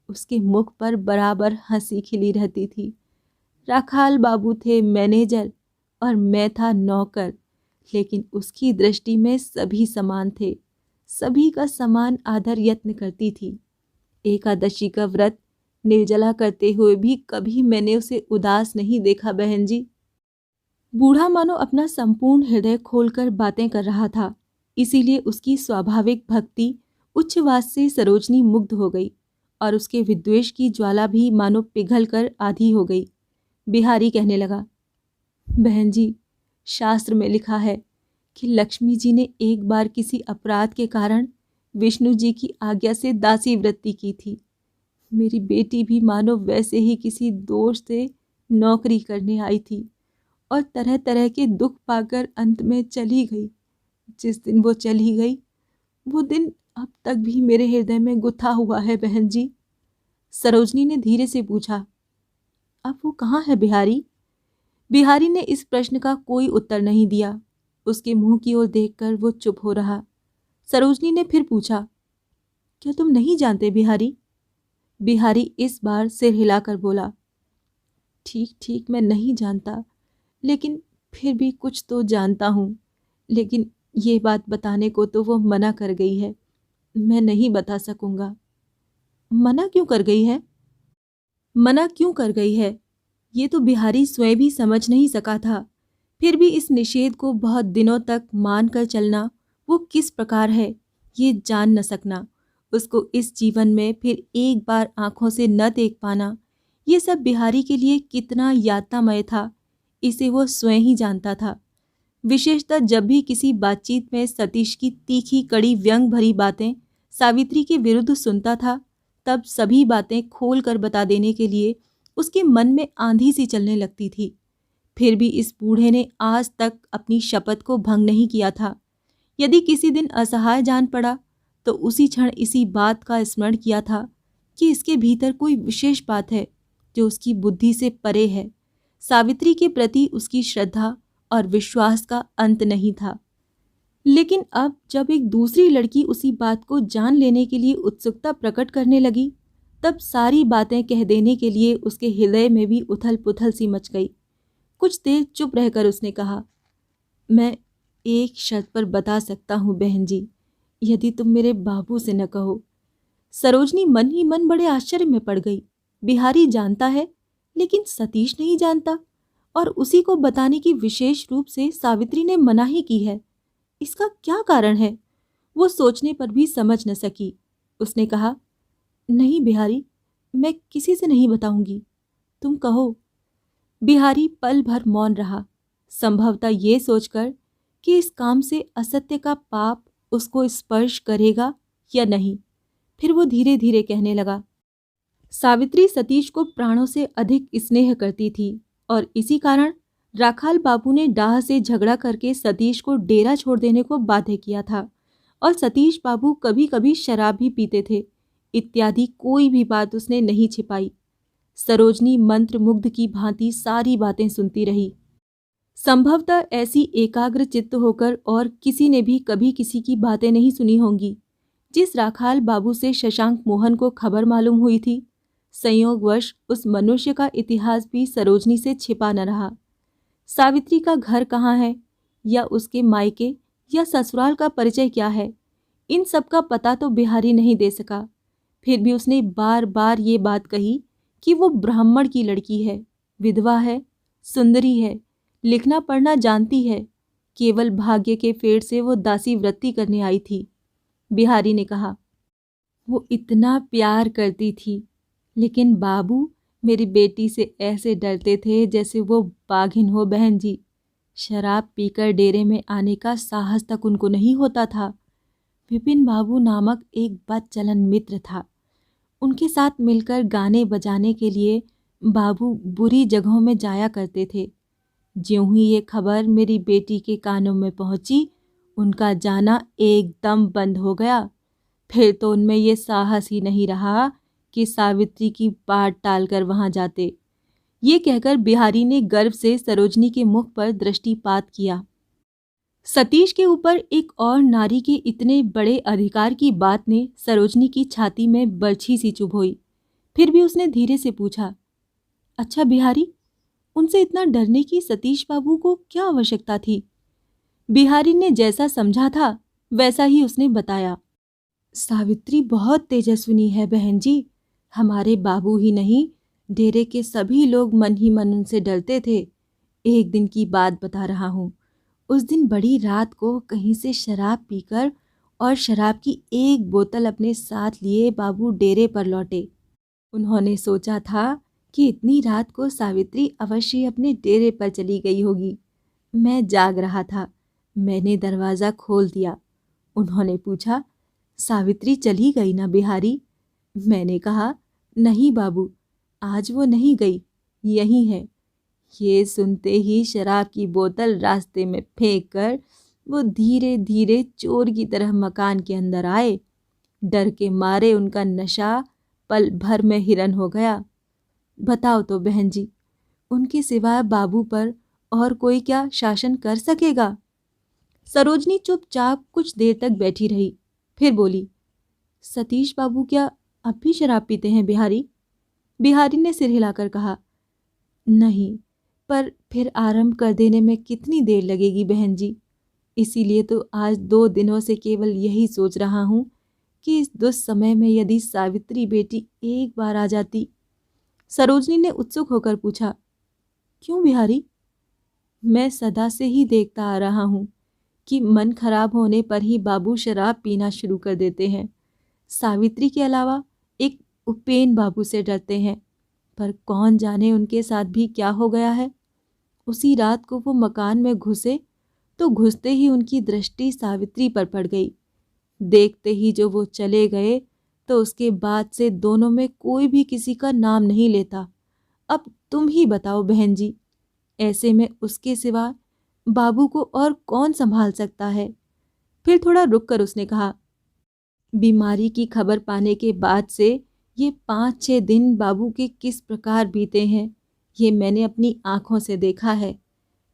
उसके मुख पर बराबर हंसी खिली रहती थी। राखाल बाबू थे मैनेजर और मैं था नौकर, लेकिन उसकी दृष्टि में सभी समान थे। सभी का समान आदर यत्न करती थी। एकादशी का व्रत निर्जला करते हुए भी कभी मैंने उसे उदास नहीं देखा बहन जी। बूढ़ा मानो अपना संपूर्ण हृदय खोलकर बातें कर रहा था, इसीलिए उसकी स्वाभाविक भक्ति उच्छ्वास से सरोजनी मुग्ध हो गई और उसके विद्वेष की ज्वाला भी मानो पिघल कर आधी हो गई। बिहारी कहने लगा, बहन जी, शास्त्र में लिखा है कि लक्ष्मी जी ने एक बार किसी अपराध के कारण विष्णु जी की आज्ञा से दासी वृत्ति की थी। मेरी बेटी भी मानो वैसे ही किसी दोष से नौकरी करने आई थी और तरह तरह के दुख पाकर अंत में चली गई। जिस दिन वो चली गई, वो दिन अब तक भी मेरे हृदय में गुथा हुआ है बहन जी। सरोजनी ने धीरे से पूछा, अब वो कहाँ है बिहारी? बिहारी ने इस प्रश्न का कोई उत्तर नहीं दिया। उसके मुंह की ओर देखकर वो चुप हो रहा। सरोजनी ने फिर पूछा, क्या तुम नहीं जानते बिहारी? बिहारी इस बार सिर हिलाकर बोला, ठीक ठीक मैं नहीं जानता, लेकिन फिर भी कुछ तो जानता हूँ। लेकिन ये बात बताने को तो वो मना कर गई है, मैं नहीं बता सकूंगा। मना क्यों कर गई है? मना क्यों कर गई है, ये तो बिहारी स्वयं भी समझ नहीं सका था। फिर भी इस निषेध को बहुत दिनों तक मान कर चलना वो किस प्रकार है, ये जान न सकना, उसको इस जीवन में फिर एक बार आंखों से न देख पाना, ये सब बिहारी के लिए कितना यातनामय था, इसे वो स्वयं ही जानता था। विशेषतः जब भी किसी बातचीत में सतीश की तीखी कड़ी व्यंग भरी बातें सावित्री के विरुद्ध सुनता था, तब सभी बातें खोल कर बता देने के लिए उसके मन में आंधी सी चलने लगती थी। फिर भी इस बूढ़े ने आज तक अपनी शपथ को भंग नहीं किया था। यदि किसी दिन असहाय जान पड़ा तो उसी क्षण इसी बात का स्मरण किया था कि इसके भीतर कोई विशेष बात है जो उसकी बुद्धि से परे है। सावित्री के प्रति उसकी श्रद्धा और विश्वास का अंत नहीं था। लेकिन अब जब एक दूसरी लड़की उसी बात को जान लेने के लिए उत्सुकता प्रकट करने लगी, तब सारी बातें कह देने के लिए उसके हृदय में भी उथल पुथल सी मच गई। कुछ देर चुप रहकर उसने कहा, मैं एक शर्त पर बता सकता हूँ बहन जी, यदि तुम मेरे बाबू से न कहो। सरोजनी मन ही मन बड़े आश्चर्य में पड़ गई। बिहारी जानता है, लेकिन सतीश नहीं जानता, और उसी को बताने की विशेष रूप से सावित्री ने मनाही की है। इसका क्या कारण है, वो सोचने पर भी समझ न सकी। उसने कहा, नहीं बिहारी, मैं किसी से नहीं बताऊंगी, तुम कहो। बिहारी पल भर मौन रहा, संभवतः ये सोचकर कि इस काम से असत्य का पाप उसको स्पर्श करेगा या नहीं। फिर वो धीरे धीरे कहने लगा, सावित्री सतीश को प्राणों से अधिक स्नेह करती थी और इसी कारण राखाल बाबू ने डाह से झगड़ा करके सतीश को डेरा छोड़ देने को बाध्य किया था, और सतीश बाबू कभी कभी शराब भी पीते थे, इत्यादि कोई भी बात उसने नहीं छिपाई। सरोजनी मंत्रमुग्ध की भांति सारी बातें सुनती रही। संभवतः ऐसी एकाग्र चित्त होकर और किसी ने भी कभी किसी की बातें नहीं सुनी होंगी। जिस राखाल बाबू से शशांक मोहन को खबर मालूम हुई थी, संयोगवश उस मनुष्य का इतिहास भी सरोजनी से छिपा न रहा। सावित्री का घर कहाँ है, या उसके मायके या ससुराल का परिचय क्या है, इन सब का पता तो बिहारी नहीं दे सका। फिर भी उसने बार बार ये बात कही कि वो ब्राह्मण की लड़की है, विधवा है, सुंदरी है, लिखना पढ़ना जानती है, केवल भाग्य के फेर से वो दासी वृत्ति करने आई थी। बिहारी ने कहा, वो इतना प्यार करती थी, लेकिन बाबू मेरी बेटी से ऐसे डरते थे जैसे वो बाघिन हो। बहन जी, शराब पीकर डेरे में आने का साहस तक उनको नहीं होता था। विपिन बाबू नामक एक बदचलन मित्र था। उनके साथ मिलकर गाने बजाने के लिए बाबू बुरी जगहों में जाया करते थे। ज्यों ही ये खबर मेरी बेटी के कानों में पहुंची, उनका जाना एकदम बंद हो गया। फिर तो उनमें ये साहस ही नहीं रहा कि सावित्री की बाट टालकर वहां जाते। ये कहकर बिहारी ने गर्व से सरोजनी के मुख पर दृष्टिपात किया। सतीश के ऊपर एक और नारी के इतने बड़े अधिकार की बात ने सरोजनी की छाती में बरछी सी चुभोई। फिर भी उसने धीरे से पूछा, अच्छा बिहारी, उनसे इतना डरने की सतीश बाबू को क्या आवश्यकता थी? बिहारी ने जैसा समझा था वैसा ही उसने बताया। सावित्री बहुत तेजस्विनी है बहन जी। हमारे बाबू ही नहीं, डेरे के सभी लोग मन ही मन उनसे डरते थे। एक दिन की बात बता रहा हूँ। उस दिन बड़ी रात को कहीं से शराब पीकर और शराब की एक बोतल अपने साथ लिए बाबू डेरे पर लौटे। उन्होंने सोचा था कि इतनी रात को सावित्री अवश्य अपने डेरे पर चली गई होगी। मैं जाग रहा था, मैंने दरवाज़ा खोल दिया। उन्होंने पूछा, सावित्री चली गई ना बिहारी? मैंने कहा, नहीं बाबू, आज वो नहीं गई, यहीं है। ये सुनते ही शराब की बोतल रास्ते में फेंक कर वो धीरे धीरे चोर की तरह मकान के अंदर आए। डर के मारे उनका नशा पल भर में हिरन हो गया। बताओ तो बहन जी, उनके सिवाय बाबू पर और कोई क्या शासन कर सकेगा? सरोजनी चुपचाप कुछ देर तक बैठी रही, फिर बोली, सतीश बाबू क्या अब भी शराब पीते हैं बिहारी? बिहारी ने सिर हिलाकर कहा, नहीं, पर फिर आरंभ कर देने में कितनी देर लगेगी बहन जी। इसीलिए तो आज 2 दिनों से केवल यही सोच रहा हूँ कि इस दुस्समय में यदि सावित्री बेटी एक बार आ जाती। सरोजनी ने उत्सुक होकर पूछा, क्यों बिहारी? मैं सदा से ही देखता आ रहा हूँ कि मन खराब होने पर ही बाबू शराब पीना शुरू कर देते हैं। सावित्री के अलावा एक उपेन बाबू से डरते हैं, पर कौन जाने उनके साथ भी क्या हो गया है। उसी रात को वो मकान में घुसे तो घुसते ही उनकी दृष्टि सावित्री पर पड़ गई। देखते ही जो वो चले गए तो उसके बाद से दोनों में कोई भी किसी का नाम नहीं लेता। अब तुम ही बताओ बहन जी, ऐसे में उसके सिवा बाबू को और कौन संभाल सकता है? फिर थोड़ा रुककर उसने कहा, बीमारी की खबर पाने के बाद से ये 5-6 दिन बाबू के किस प्रकार बीते हैं, ये मैंने अपनी आंखों से देखा है।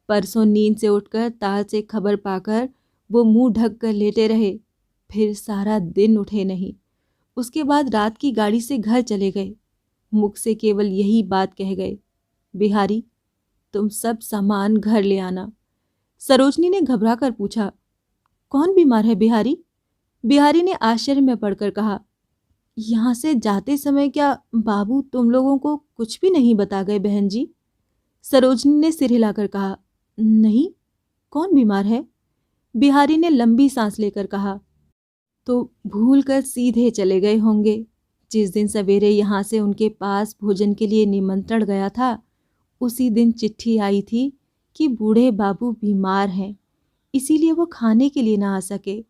परसों नींद से उठकर ताल से खबर पाकर वो मुंह ढक कर लेटे रहे, फिर सारा दिन उठे नहीं। उसके बाद रात की गाड़ी से घर चले गए। मुख से केवल यही बात कह गए, बिहारी, तुम सब सामान घर ले आना। सरोजनी ने घबरा कर पूछा, कौन बीमार है बिहारी? बिहारी ने आश्चर्य में पड़कर कहा, यहाँ से जाते समय क्या बाबू तुम लोगों को कुछ भी नहीं बता गए बहन जी? सरोजनी ने सिर हिलाकर कहा, नहीं, कौन बीमार है? बिहारी ने लंबी सांस लेकर कहा, तो भूल कर सीधे चले गए होंगे। जिस दिन सवेरे यहाँ से उनके पास भोजन के लिए निमंत्रण गया था, उसी दिन चिट्ठी आई थी कि बूढ़े बाबू बीमार हैं, इसीलिए वो खाने के लिए ना आ सके।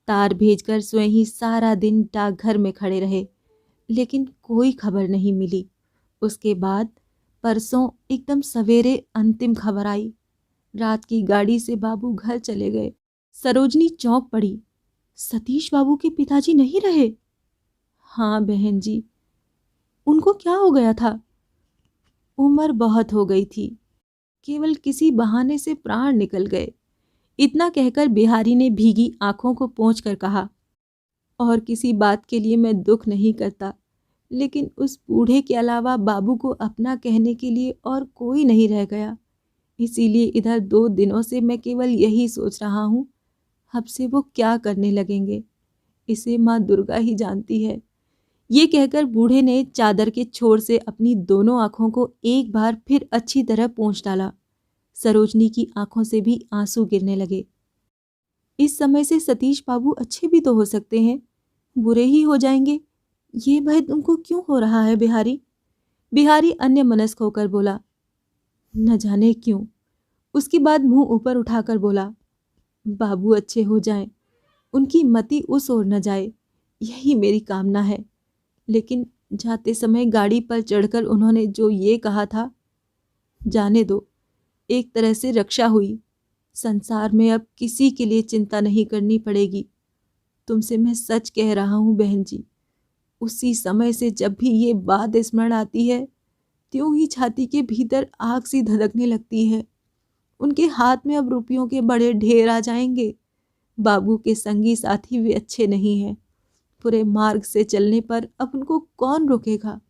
तार भेजकर स्वयं ही सारा दिन डाकघर में खड़े रहे, लेकिन कोई खबर नहीं मिली। उसके बाद परसों एकदम सवेरे अंतिम खबर आई। रात की गाड़ी से बाबू घर चले गए। सरोजनी चौंक पड़ी। सतीश बाबू के पिताजी नहीं रहे? हाँ बहन जी। उनको क्या हो गया था? उम्र बहुत हो गई थी, केवल किसी बहाने से प्राण निकल गए। इतना कहकर बिहारी ने भीगी आंखों को पोंछकर कहा, और किसी बात के लिए मैं दुख नहीं करता, लेकिन उस बूढ़े के अलावा बाबू को अपना कहने के लिए और कोई नहीं रह गया। इसीलिए इधर 2 दिनों से मैं केवल यही सोच रहा हूँ, अब से वो क्या करने लगेंगे, इसे माँ दुर्गा ही जानती है। ये कहकर बूढ़े ने चादर के छोर से अपनी दोनों आंखों को एक बार फिर अच्छी तरह पोंछ डाला। सरोजनी की आंखों से भी आंसू गिरने लगे। इस समय से सतीश बाबू अच्छे भी तो हो सकते हैं, बुरे ही हो जाएंगे। ये भय तुमको क्यों हो रहा है बिहारी? बिहारी अन्य मनस्क होकर बोला। न जाने क्यों। उसके बाद मुंह ऊपर उठाकर बोला, बाबू अच्छे हो जाएं, उनकी मति उस ओर न जाए, यही मेरी कामना है। लेकिन जाते समय गाड़ी पर चढ़कर उन्होंने जो ये कहा था, जाने दो, एक तरह से रक्षा हुई। संसार में अब किसी के लिए चिंता नहीं करनी पड़ेगी। तुमसे मैं सच कह रहा हूँ बहन जी। उसी समय से जब भी ये बात स्मरण आती है, त्यों ही छाती के भीतर आग सी धधकने लगती है। उनके हाथ में अब रुपयों के बड़े ढेर आ जाएंगे। बाबू के संगी साथी भी अच्छे नहीं हैं। पूरे मार्ग से चलने पर अब उनको कौन रोकेगा?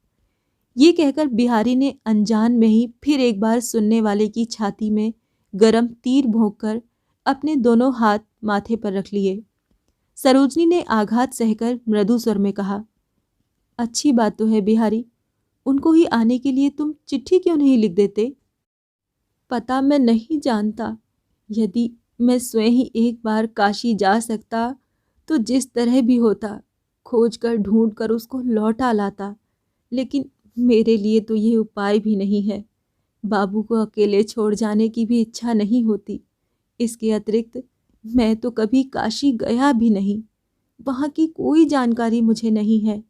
ये कहकर बिहारी ने अनजान में ही फिर एक बार सुनने वाले की छाती में गरम तीर भोंककर अपने दोनों हाथ माथे पर रख लिए। सरोजनी ने आघात सहकर मृदु स्वर में कहा, अच्छी बात तो है बिहारी, उनको ही आने के लिए तुम चिट्ठी क्यों नहीं लिख देते? पता मैं नहीं जानता। यदि मैं स्वयं ही एक बार काशी जा सकता तो जिस तरह भी होता खोज कर ढूंढ कर उसको लौटा लाता, लेकिन मेरे लिए तो ये उपाय भी नहीं है। बाबू को अकेले छोड़ जाने की भी इच्छा नहीं होती। इसके अतिरिक्त मैं तो कभी काशी गया भी नहीं, वहाँ की कोई जानकारी मुझे नहीं है।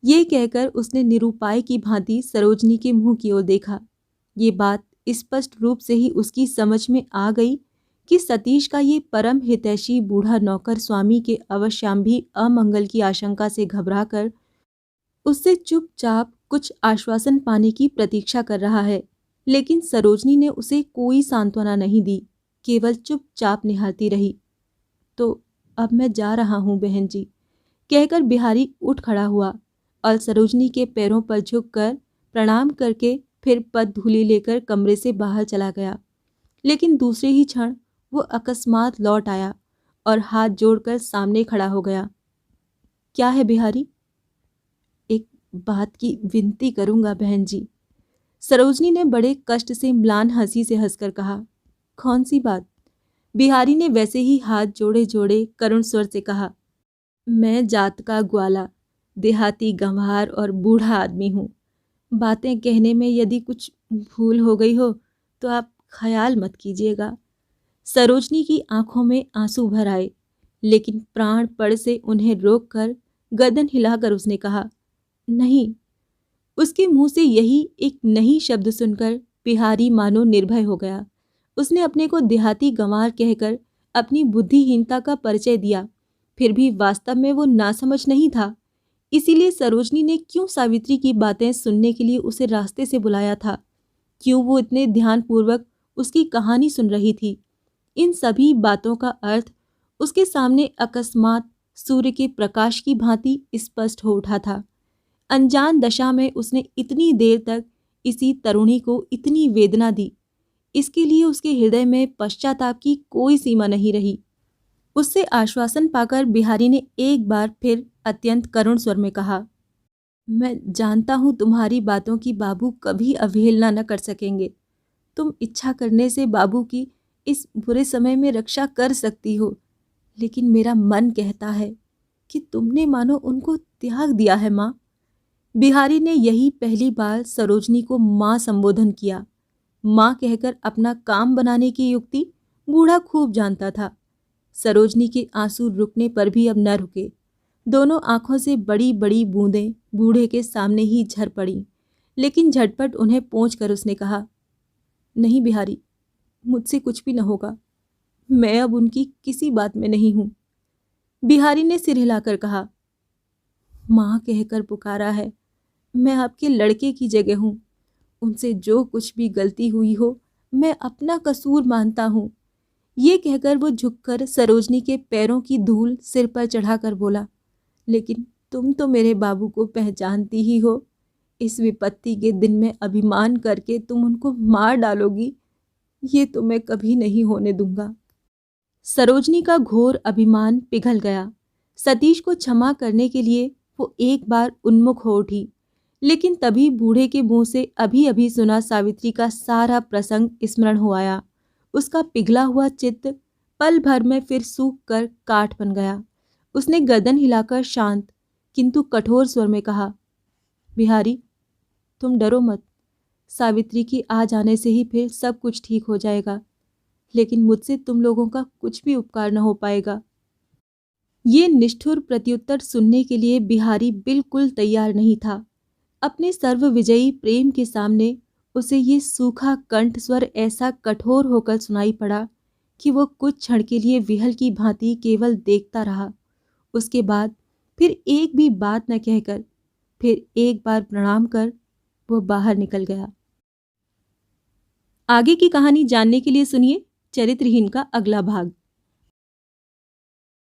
ये कहकर उसने निरुपाय की भांति सरोजनी के मुंह की ओर देखा। ये बात स्पष्ट रूप से ही उसकी समझ में आ गई कि सतीश का ये परम हितैषी बूढ़ा नौकर स्वामी के अवश्याम भी अमंगल की आशंका से घबराकर उससे चुपचाप कुछ आश्वासन पाने की प्रतीक्षा कर रहा है। लेकिन सरोजनी ने उसे कोई सांत्वना नहीं दी, केवल चुपचाप निहारती रही। तो अब मैं जा रहा हूँ बहन जी, कहकर बिहारी उठ खड़ा हुआ और सरोजनी के पैरों पर झुककर प्रणाम करके फिर पद धूलि लेकर कमरे से बाहर चला गया। लेकिन दूसरे ही क्षण वो अकस्मात लौट आया और हाथ जोड़कर सामने खड़ा हो गया। क्या है बिहारी? एक बात की विनती करूंगा बहन जी। सरोजनी ने बड़े कष्ट से म्लान हंसी से हंसकर कहा। कौन सी बात? बिहारी ने वैसे ही हाथ जोड़े जोड़े करुण स्वर से कहा। मैं जात का ग्वाला, देहाती गंवार और बूढ़ा आदमी हूँ। बातें कहने में यदि कुछ भूल हो गई हो तो आप ख्याल मत कीजिएगा। सरोजनी की आंखों में आंसू भर आए, लेकिन प्राण पड़ से उन्हें रोककर गर्दन हिलाकर उसने कहा, नहीं। उसके मुंह से यही एक नहीं शब्द सुनकर बिहारी मानो निर्भय हो गया। उसने अपने को देहाती गंवार कहकर अपनी बुद्धिहीनता का परिचय दिया, फिर भी वास्तव में वो नासमझ नहीं था। इसीलिए सरोजनी ने क्यों सावित्री की बातें सुनने के लिए उसे रास्ते से बुलाया था, क्यों वो इतने ध्यानपूर्वक उसकी कहानी सुन रही थी, इन सभी बातों का अर्थ उसके सामने अकस्मात सूर्य के प्रकाश की भांति स्पष्ट हो उठा था। अनजान दशा में उसने इतनी देर तक इसी तरुणी को इतनी वेदना दी, इसके लिए उसके हृदय में पश्चाताप की कोई सीमा नहीं रही। उससे आश्वासन पाकर बिहारी ने एक बार फिर अत्यंत करुण स्वर में कहा, मैं जानता हूँ तुम्हारी बातों की बाबू कभी अवहेलना न कर सकेंगे। तुम इच्छा करने से बाबू की इस बुरे समय में रक्षा कर सकती हो, लेकिन मेरा मन कहता है कि तुमने मानो उनको त्याग दिया है माँ। बिहारी ने यही पहली बार सरोजनी को माँ संबोधन किया। माँ कहकर अपना काम बनाने की युक्ति बूढ़ा खूब जानता था। सरोजनी के आंसू रुकने पर भी अब न रुके। दोनों आंखों से बड़ी बड़ी बूंदें बूढ़े के सामने ही झर पड़ी, लेकिन झटपट उन्हें पोंछ कर उसने कहा, नहीं बिहारी, मुझसे कुछ भी न होगा। मैं अब उनकी किसी बात में नहीं हूँ। बिहारी ने सिर हिलाकर कहा, माँ कहकर पुकारा है, मैं आपके लड़के की जगह हूँ। उनसे जो कुछ भी गलती हुई हो मैं अपना कसूर मानता हूँ। ये कहकर वो झुककर सरोजनी के पैरों की धूल सिर पर चढ़ाकर बोला, लेकिन तुम तो मेरे बाबू को पहचानती ही हो। इस विपत्ति के दिन में अभिमान करके तुम उनको मार डालोगी, ये तो मैं कभी नहीं होने दूंगा। सरोजनी का घोर अभिमान पिघल गया। सतीश को क्षमा करने के लिए वो एक बार उन्मुख हो उठी, लेकिन तभी बूढ़े के मुंह से अभी अभी सुना सावित्री का सारा प्रसंग स्मरण हो आया। उसका पिघला हुआ चित्त पल भर में फिर सूख कर काठ बन गया। उसने गर्दन हिलाकर शांत किंतु कठोर स्वर में कहा, बिहारी, तुम डरो मत। सावित्री की आ जाने से ही फिर सब कुछ ठीक हो जाएगा, लेकिन मुझसे तुम लोगों का कुछ भी उपकार न हो पाएगा। ये निष्ठुर प्रत्युत्तर सुनने के लिए बिहारी बिल्कुल तैयार नहीं था। अपने सर्वविजयी प्रेम के सामने उसे ये सूखा कंठ स्वर ऐसा कठोर होकर सुनाई पड़ा कि वो कुछ क्षण के लिए विहल की भांति केवल देखता रहा। उसके बाद फिर एक भी बात न कहकर फिर एक बार प्रणाम कर वो बाहर निकल गया। आगे की कहानी जानने के लिए सुनिए चरित्रहीन का अगला भाग।